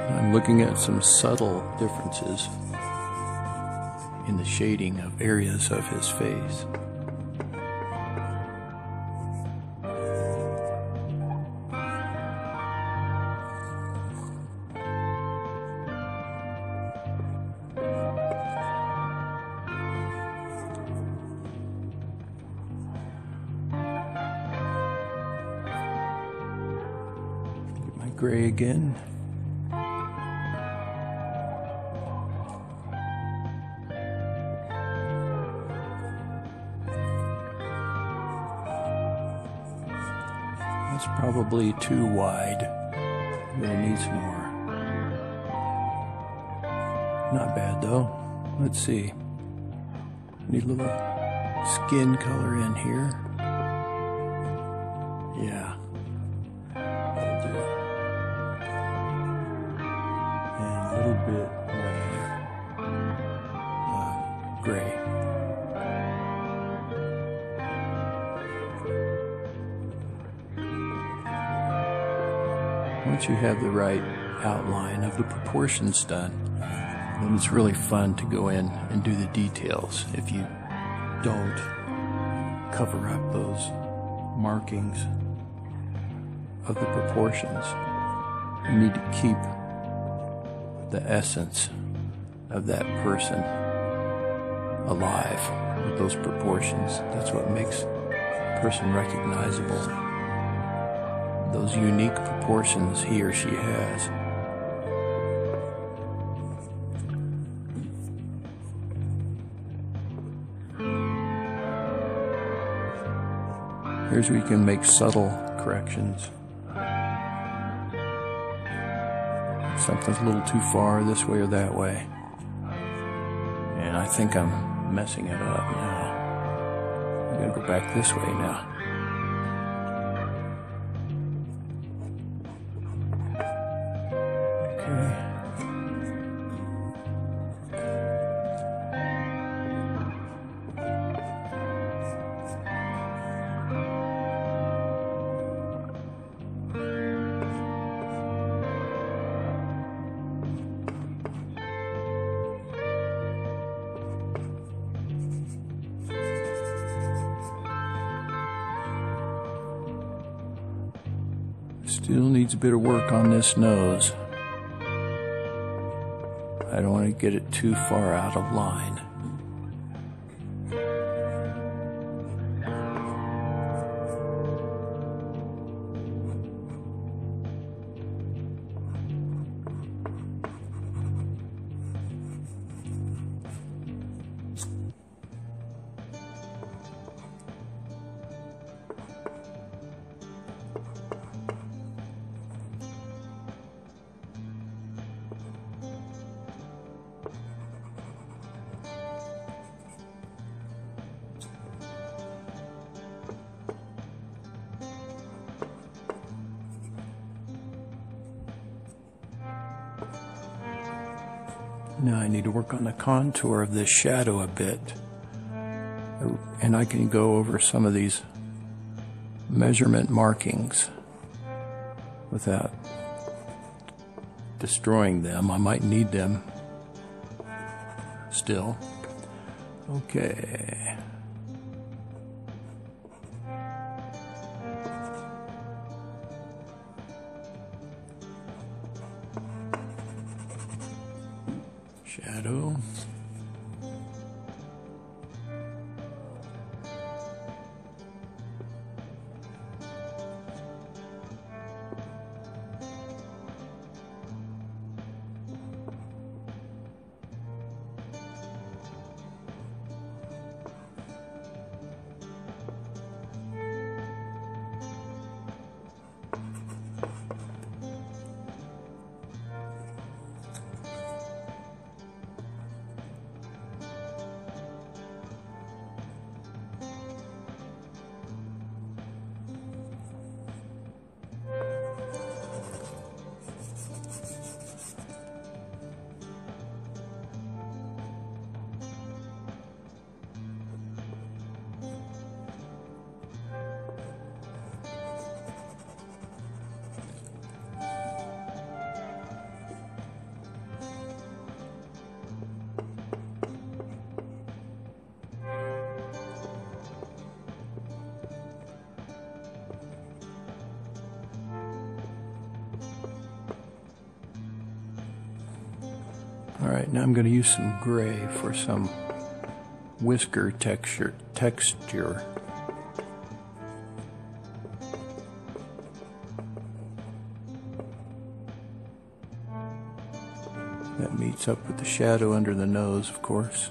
I'm looking at some subtle differences in the shading of areas of his face. Get my gray again. It's probably too wide. Really needs more. Not bad though. Let's see. Need a little skin color in here. Yeah. That'll do. And a little bit gray. Once you have the right outline of the proportions done, then it's really fun to go in and do the details. If you don't cover up those markings of the proportions, you need to keep the essence of that person alive with those proportions. That's what makes a person recognizable. Those unique proportions he or she has. Here's where you can make subtle corrections. Something's a little too far this way or that way. And I think I'm messing it up now. I'm gonna go back this way now. Still needs a bit of work on this nose. I don't want to get it too far out of line. Now I need to work on the contour of this shadow a bit. And I can go over some of these measurement markings without destroying them. I might need them still. Okay. Shadow. Alright, now I'm going to use some gray for some whisker texture. That meets up with the shadow under the nose, of course.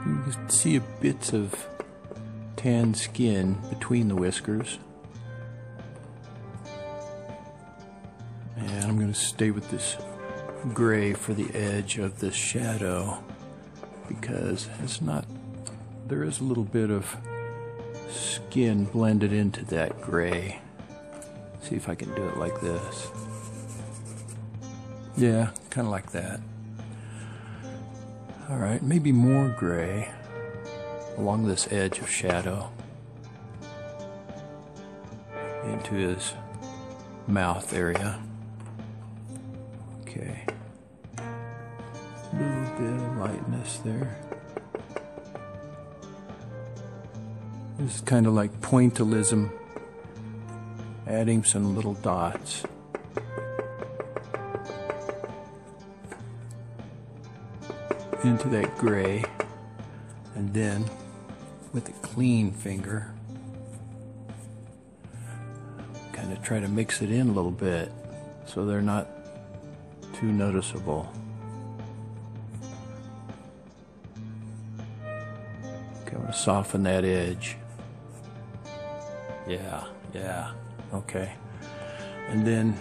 You can see bits of tan skin between the whiskers. And I'm going to stay with this gray for the edge of the shadow because there is a little bit of skin blended into that gray. See if I can do it like this. Yeah, kind of like that. Alright, maybe more gray along this edge of shadow into his mouth area. Okay. A little bit of lightness there. This is kind of like pointillism, adding some little dots. Into that gray, and then with a clean finger kind of try to mix it in a little bit so they're not too noticeable. Okay, I'm going to soften that edge. Yeah, okay. And then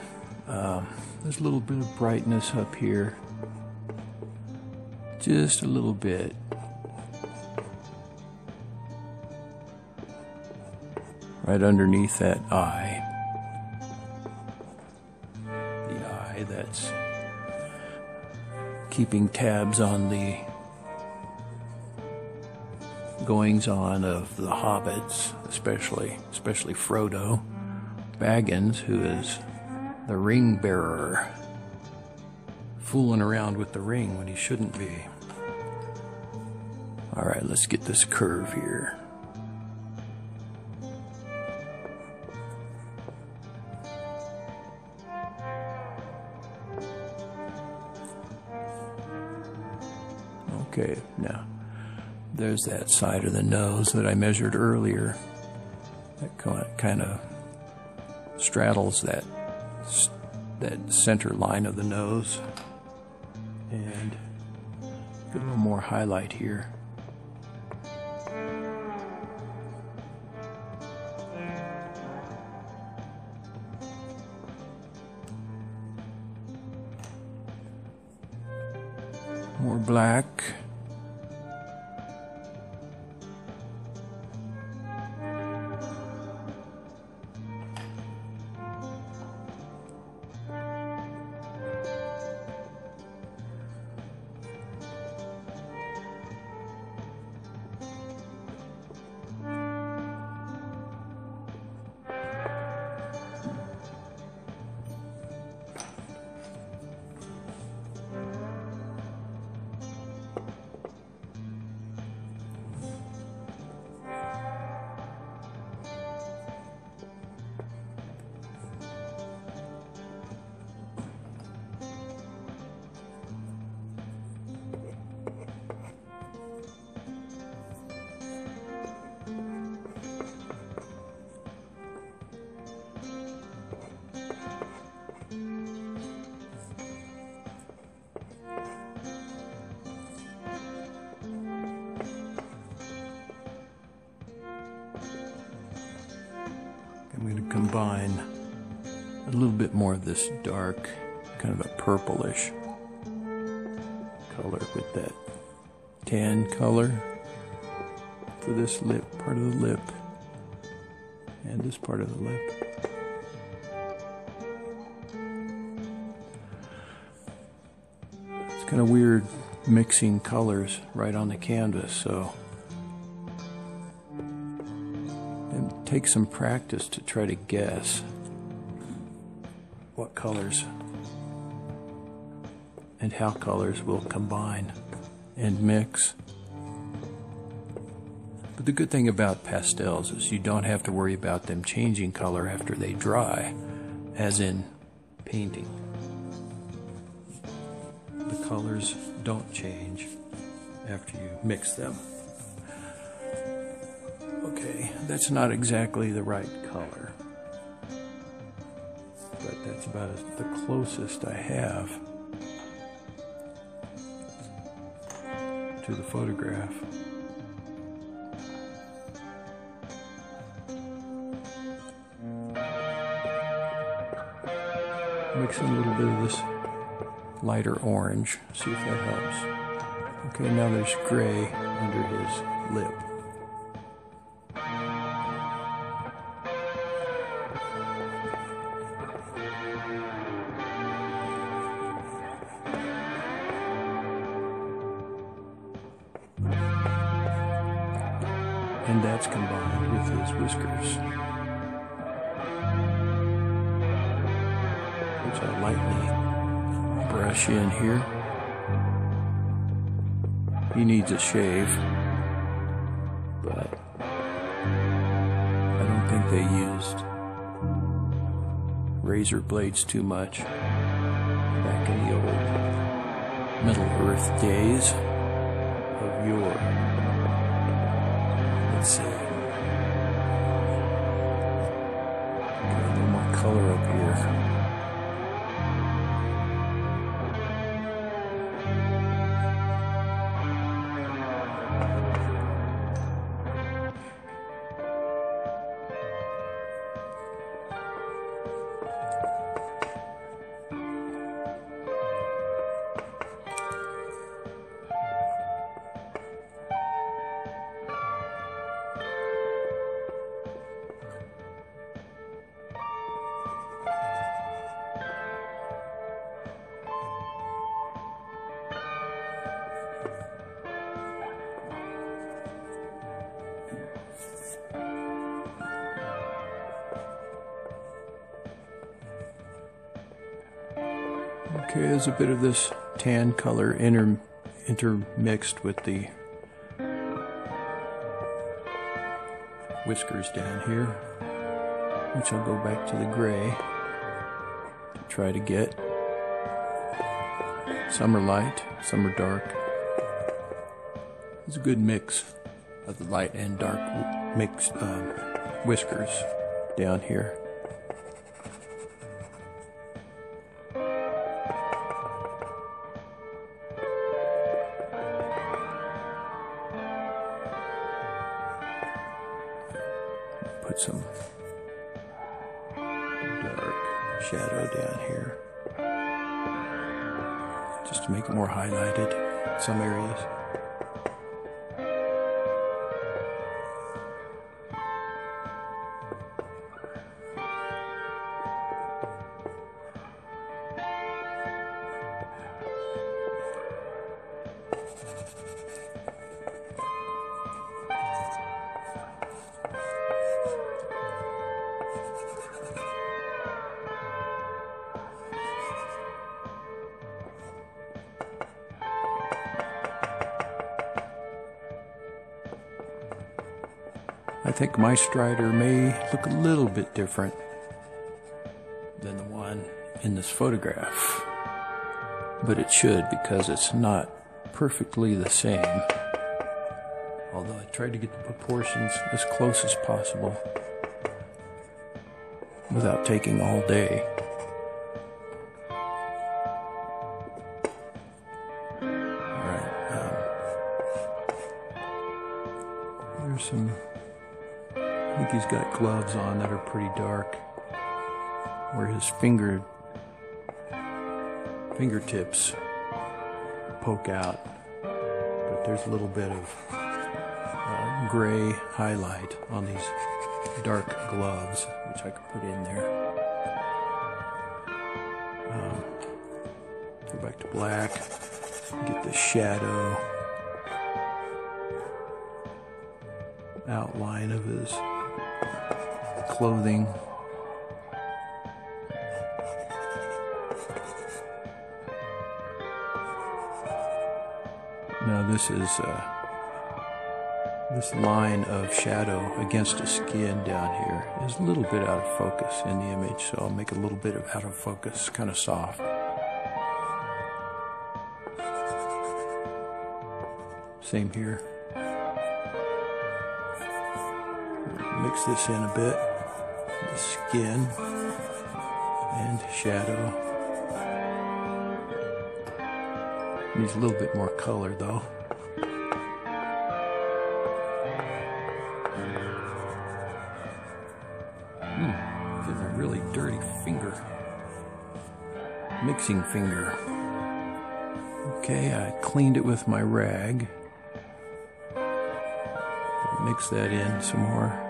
there's a little bit of brightness up here. Just a little bit. Right underneath that eye. The eye that's keeping tabs on the goings on of the hobbits, especially Frodo Baggins, who is the ring bearer, fooling around with the ring when he shouldn't be. Alright, let's get this curve here. Okay, now there's that side of the nose that I measured earlier. That kind of straddles that center line of the nose. And get a little more highlight here. More black. I'm going to combine a little bit more of this dark, kind of a purplish color with that tan color for this lip, part of the lip, and this part of the lip. It's kind of weird mixing colors right on the canvas, so take some practice to try to guess what colors and how colors will combine and mix. But the good thing about pastels is you don't have to worry about them changing color after they dry, as in painting. The colors don't change after you mix them. Okay, that's not exactly the right color, but that's about the closest I have to the photograph. Mix in a little bit of this lighter orange, see if that helps. Okay, now there's gray under his lip. And that's combined with his whiskers, which I lightly brush in here. He needs a shave, but I don't think they used razor blades too much back in the old Middle Earth days of yore. Let's see. Get a little more color up here. Okay, there's a bit of this tan color intermixed with the whiskers down here, which I'll go back to the gray to try to get. Some are light, some are dark. It's a good mix of the light and dark mixed whiskers down here. Put some dark shadow down here, just to make it more highlighted in some areas. I think my strider may look a little bit different than the one in this photograph, but it should, because it's not perfectly the same. Although I tried to get the proportions as close as possible without taking all day. Alright, there's some, I think he's got gloves on that are pretty dark, where his fingertips poke out, but there's a little bit of gray highlight on these dark gloves, which I could put in there. Go back to black, get the shadow outline of his clothing. Now this is this line of shadow against the skin down here is a little bit out of focus in the image, so I'll make a little bit of out of focus, kind of soft. Same here. Mix this in a bit. The skin and shadow. Needs a little bit more color though. Getting a really dirty finger. Mixing finger. Okay, I cleaned it with my rag. Mix that in some more.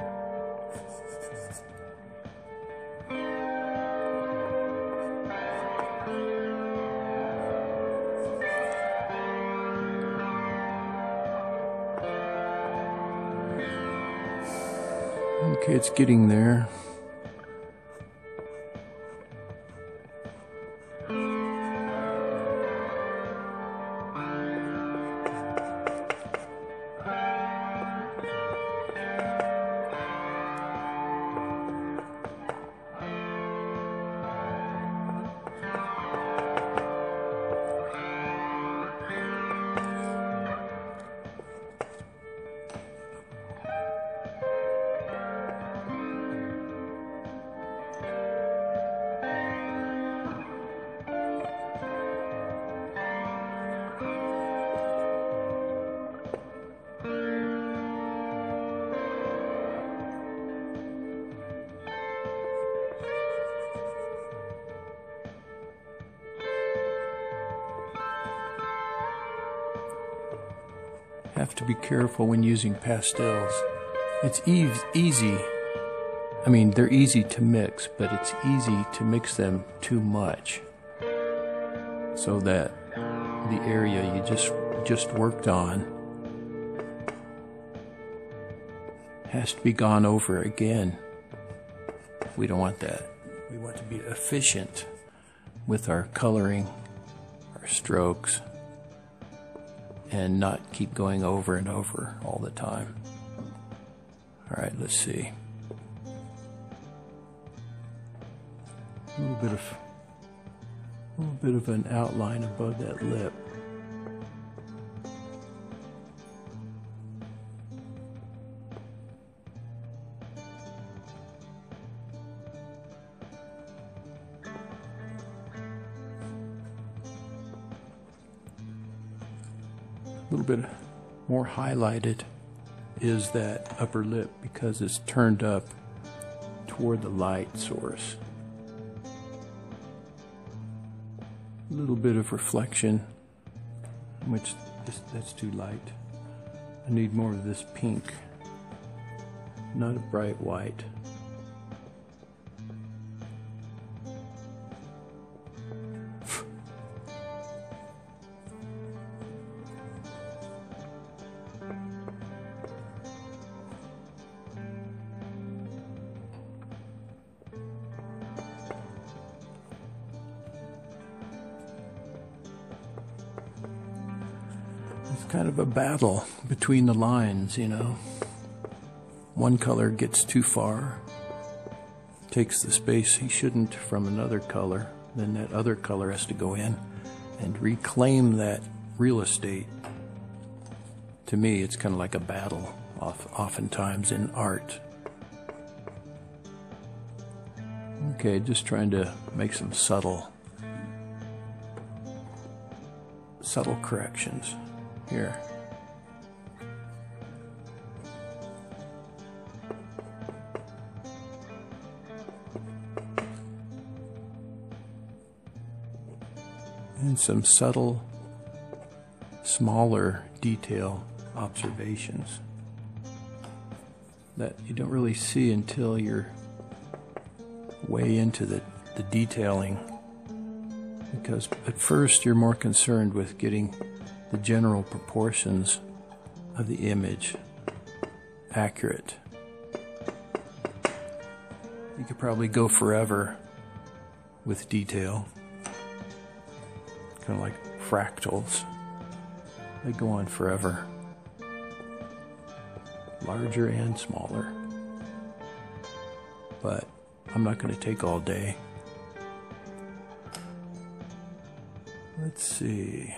Okay, it's getting there. Have to be careful when using pastels. It's easy. I mean, they're easy to mix, but it's easy to mix them too much, so that the area you just worked on has to be gone over again. We don't want that. We want to be efficient with our coloring, our strokes, and not keep going over and over all the time. All right, let's see. A little bit of an outline above that lip. A little bit more highlighted is that upper lip because it's turned up toward the light source. A little bit of reflection, which that's too light. I need more of this pink, not a bright white. It's kind of a battle between the lines, you know. One color gets too far, takes the space he shouldn't from another color, then that other color has to go in and reclaim that real estate. To me, it's kind of like a battle, oftentimes in art. Okay, just trying to make some subtle corrections here. And some subtle, smaller detail observations that you don't really see until you're way into the detailing, because at first you're more concerned with getting the general proportions of the image accurate. You could probably go forever with detail, kind of like fractals. They go on forever, larger and smaller. But I'm not going to take all day. Let's see.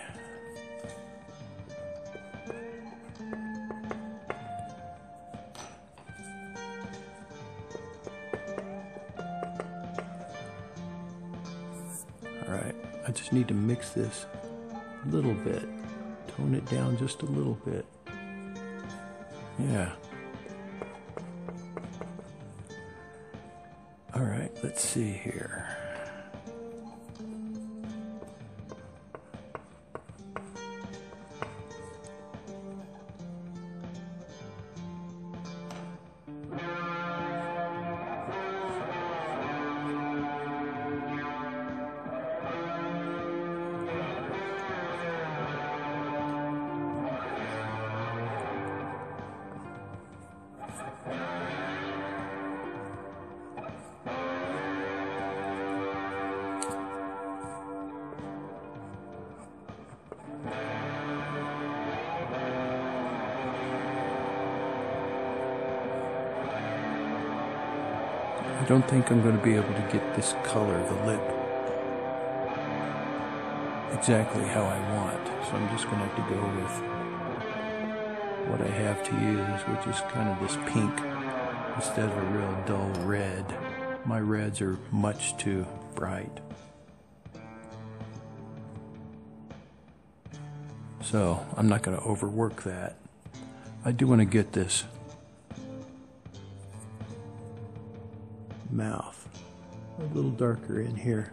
All right, I just need to mix this a little bit. Tone it down just a little bit. Yeah. All right, let's see here. I don't think I'm going to be able to get this color of the lip exactly how I want, so I'm just going to have to go with what I have to use, which is kind of this pink instead of a real dull red. My reds are much too bright. So I'm not going to overwork that. I do want to get this mouth a little darker in here.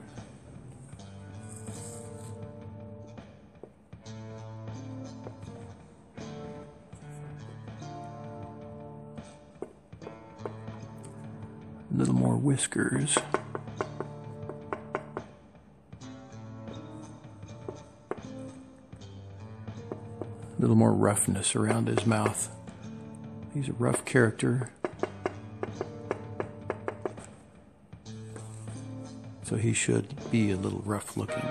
A little more whiskers. A little more roughness around his mouth. He's a rough character, so he should be a little rough looking,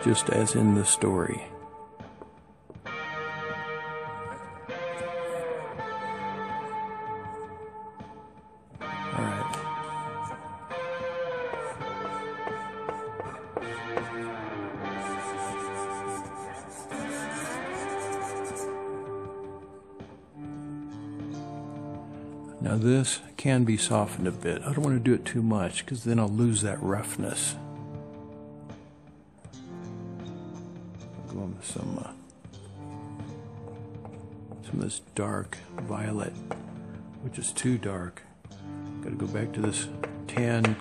just as in the story. All right. Now this can be softened a bit. I don't want to do it too much because then I'll lose that roughness. Going with some of this dark violet, which is too dark. Got to go back to this tan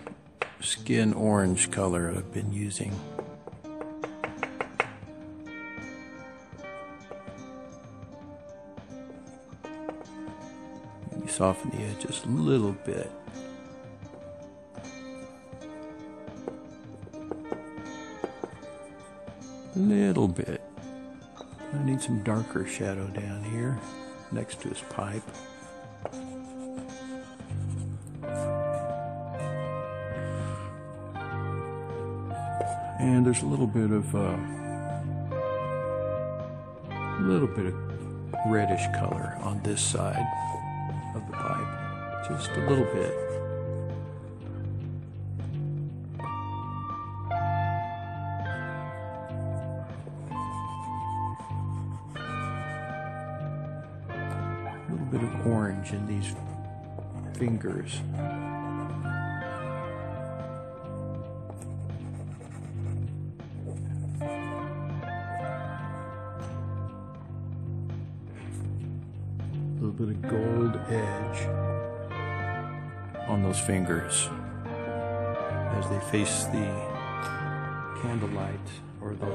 skin orange color I've been using. Maybe soften the edge just a little bit. A little bit. I need some darker shadow down here next to his pipe. And there's a little bit of reddish color on this side of the pipe, just a little bit. A little bit of orange in these fingers. A little bit of gold edge on those fingers as they face the candlelight or the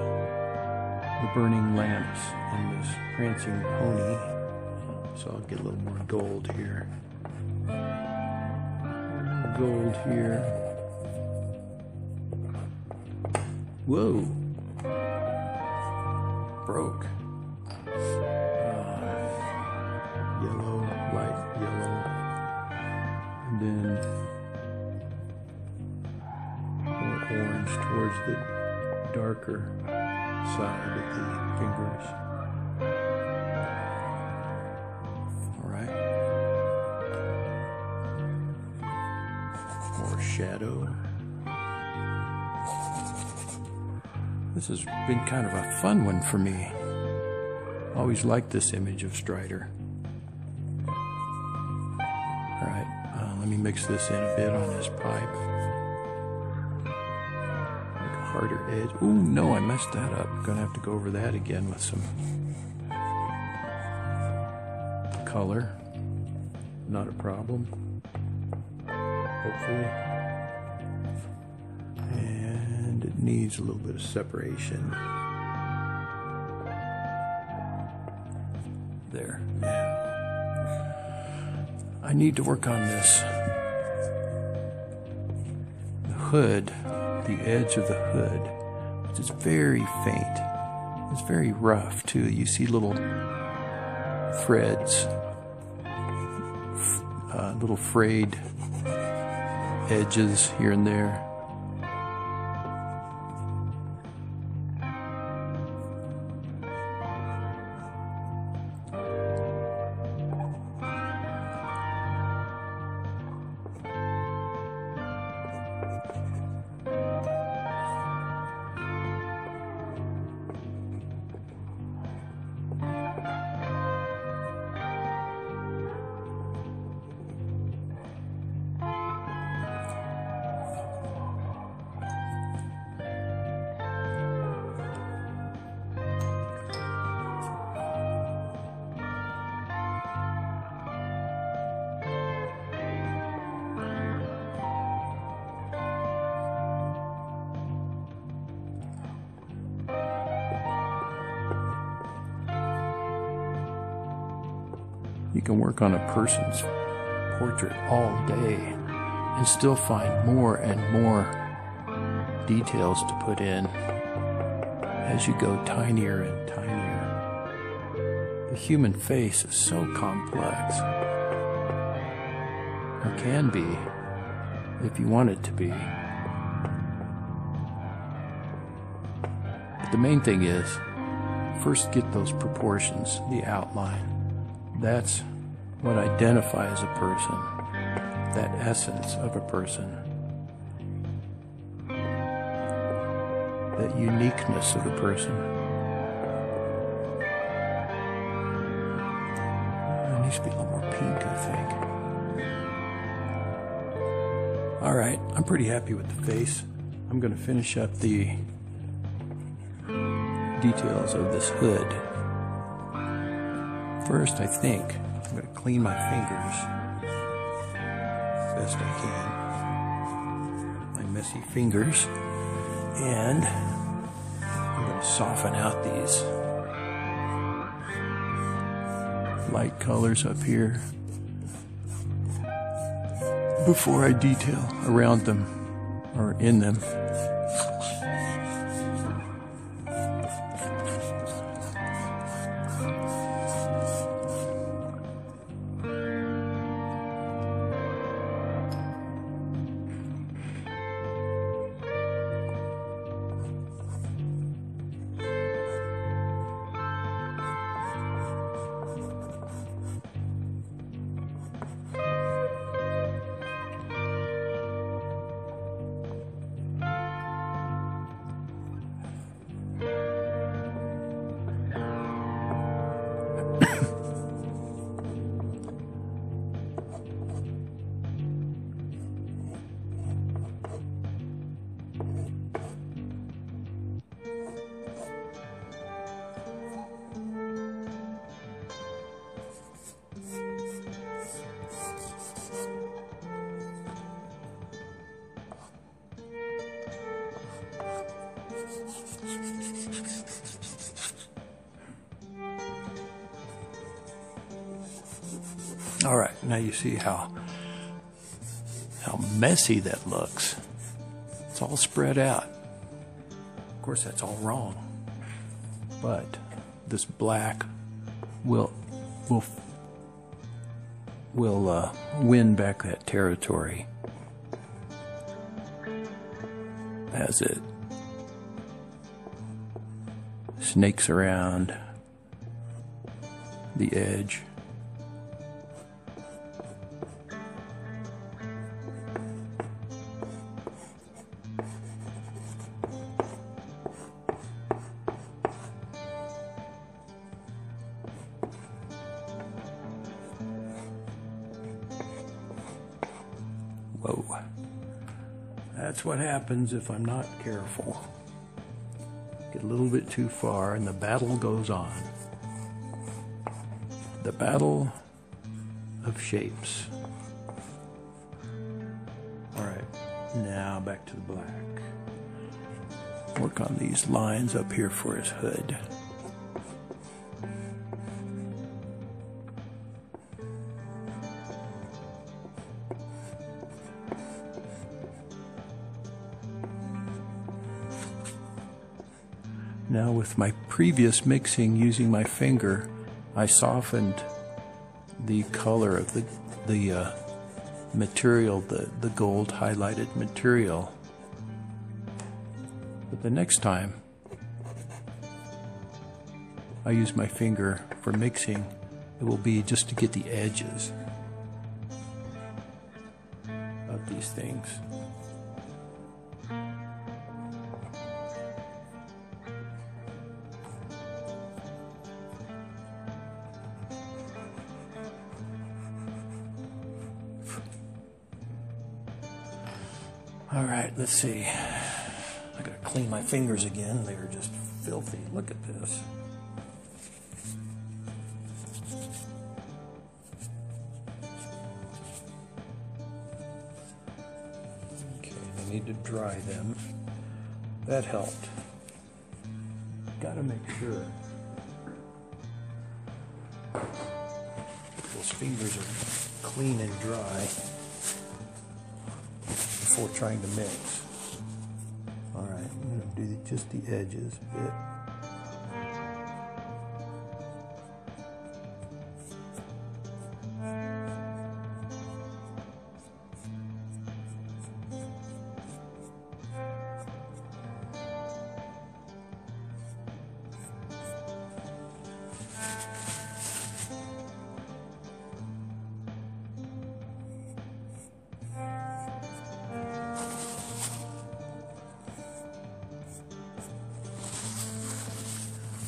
burning lamps in this prancing pony. So I'll get a little more gold here. Gold here. Whoa! Broke. Yellow, light yellow, and then more orange towards the darker side of the fingers. All right. More shadow. This has been kind of a fun one for me. Always liked this image of Strider. Alright, let me mix this in a bit on his pipe. Like a harder edge. Ooh, no, I messed that up. Gonna have to go over that again with some color. Not a problem. Hopefully. And it needs a little bit of separation. There. Yeah. I need to work on this. The hood, the edge of the hood, which is very faint. It's very rough too. You see little threads, little frayed edges here and there. You can work on a person's portrait all day and still find more and more details to put in as you go tinier and tinier. The human face is so complex, or can be if you want it to be. But the main thing is, first get those proportions, the outline. That's what identifies a person, that essence of a person, that uniqueness of the person. It needs to be a little more pink, I think. All right, I'm pretty happy with the face. I'm going to finish up the details of this hood. First, I think I'm going to clean my fingers best I can. My messy fingers. And I'm going to soften out these light colors up here before I detail around them or in them. All right, now you see how messy that looks. It's all spread out. Of course, that's all wrong. But this black will win back that territory as it snakes around the edge. Whoa. That's what happens if I'm not careful. Get a little bit too far and the battle goes on. The battle of shapes. Alright, now back to the black. Work on these lines up here for his hood. Now with my previous mixing using my finger, I softened the color of the material, the gold highlighted material. But the next time I use my finger for mixing, it will be just to get the edges of these things. All right, let's see. I gotta clean my fingers again. They are just filthy. Look at this. Okay, I need to dry them. That helped. Gotta make sure those fingers are clean and dry before trying to mix. Alright, I'm going to do just the edges a bit.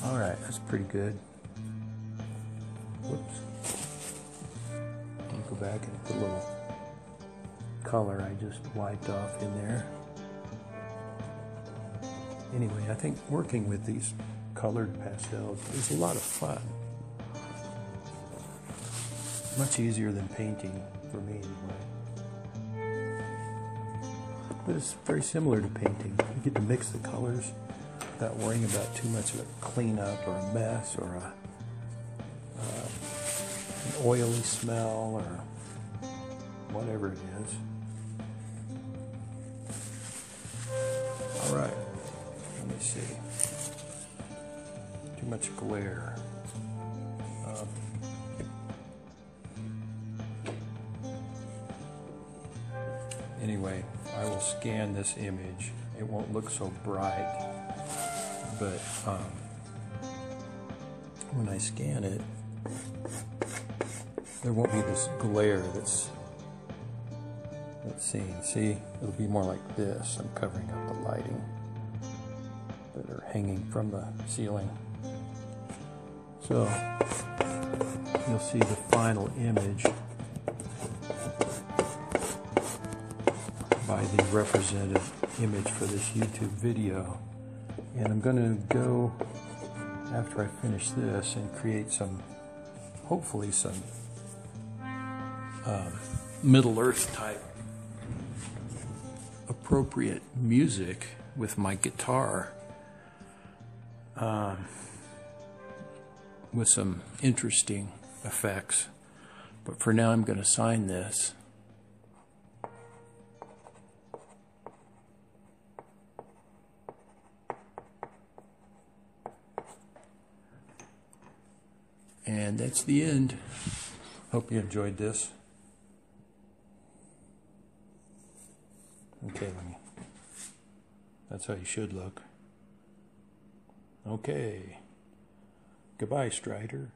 All right, that's pretty good. Whoops. I'll go back and put a little color I just wiped off in there. Anyway, I think working with these colored pastels. It's a lot of fun. Much easier than painting, for me anyway. But it's very similar to painting. You get to mix the colors without worrying about too much of a cleanup or a mess or an oily smell or whatever it is. All right, let me see. Too much glare. Anyway, I will scan this image. It won't look so bright, but when I scan it, there won't be this glare that's seen. See, it'll be more like this. I'm covering up the lighting that are hanging from the ceiling. So you'll see the final image by the representative image for this YouTube video. And I'm going to go, after I finish this, and create some, hopefully some Middle Earth type appropriate music with my guitar, with some interesting effects. But for now I'm going to sign this. And that's the end. Hope you enjoyed this. Okay, that's how you should look. Okay. Goodbye, Strider.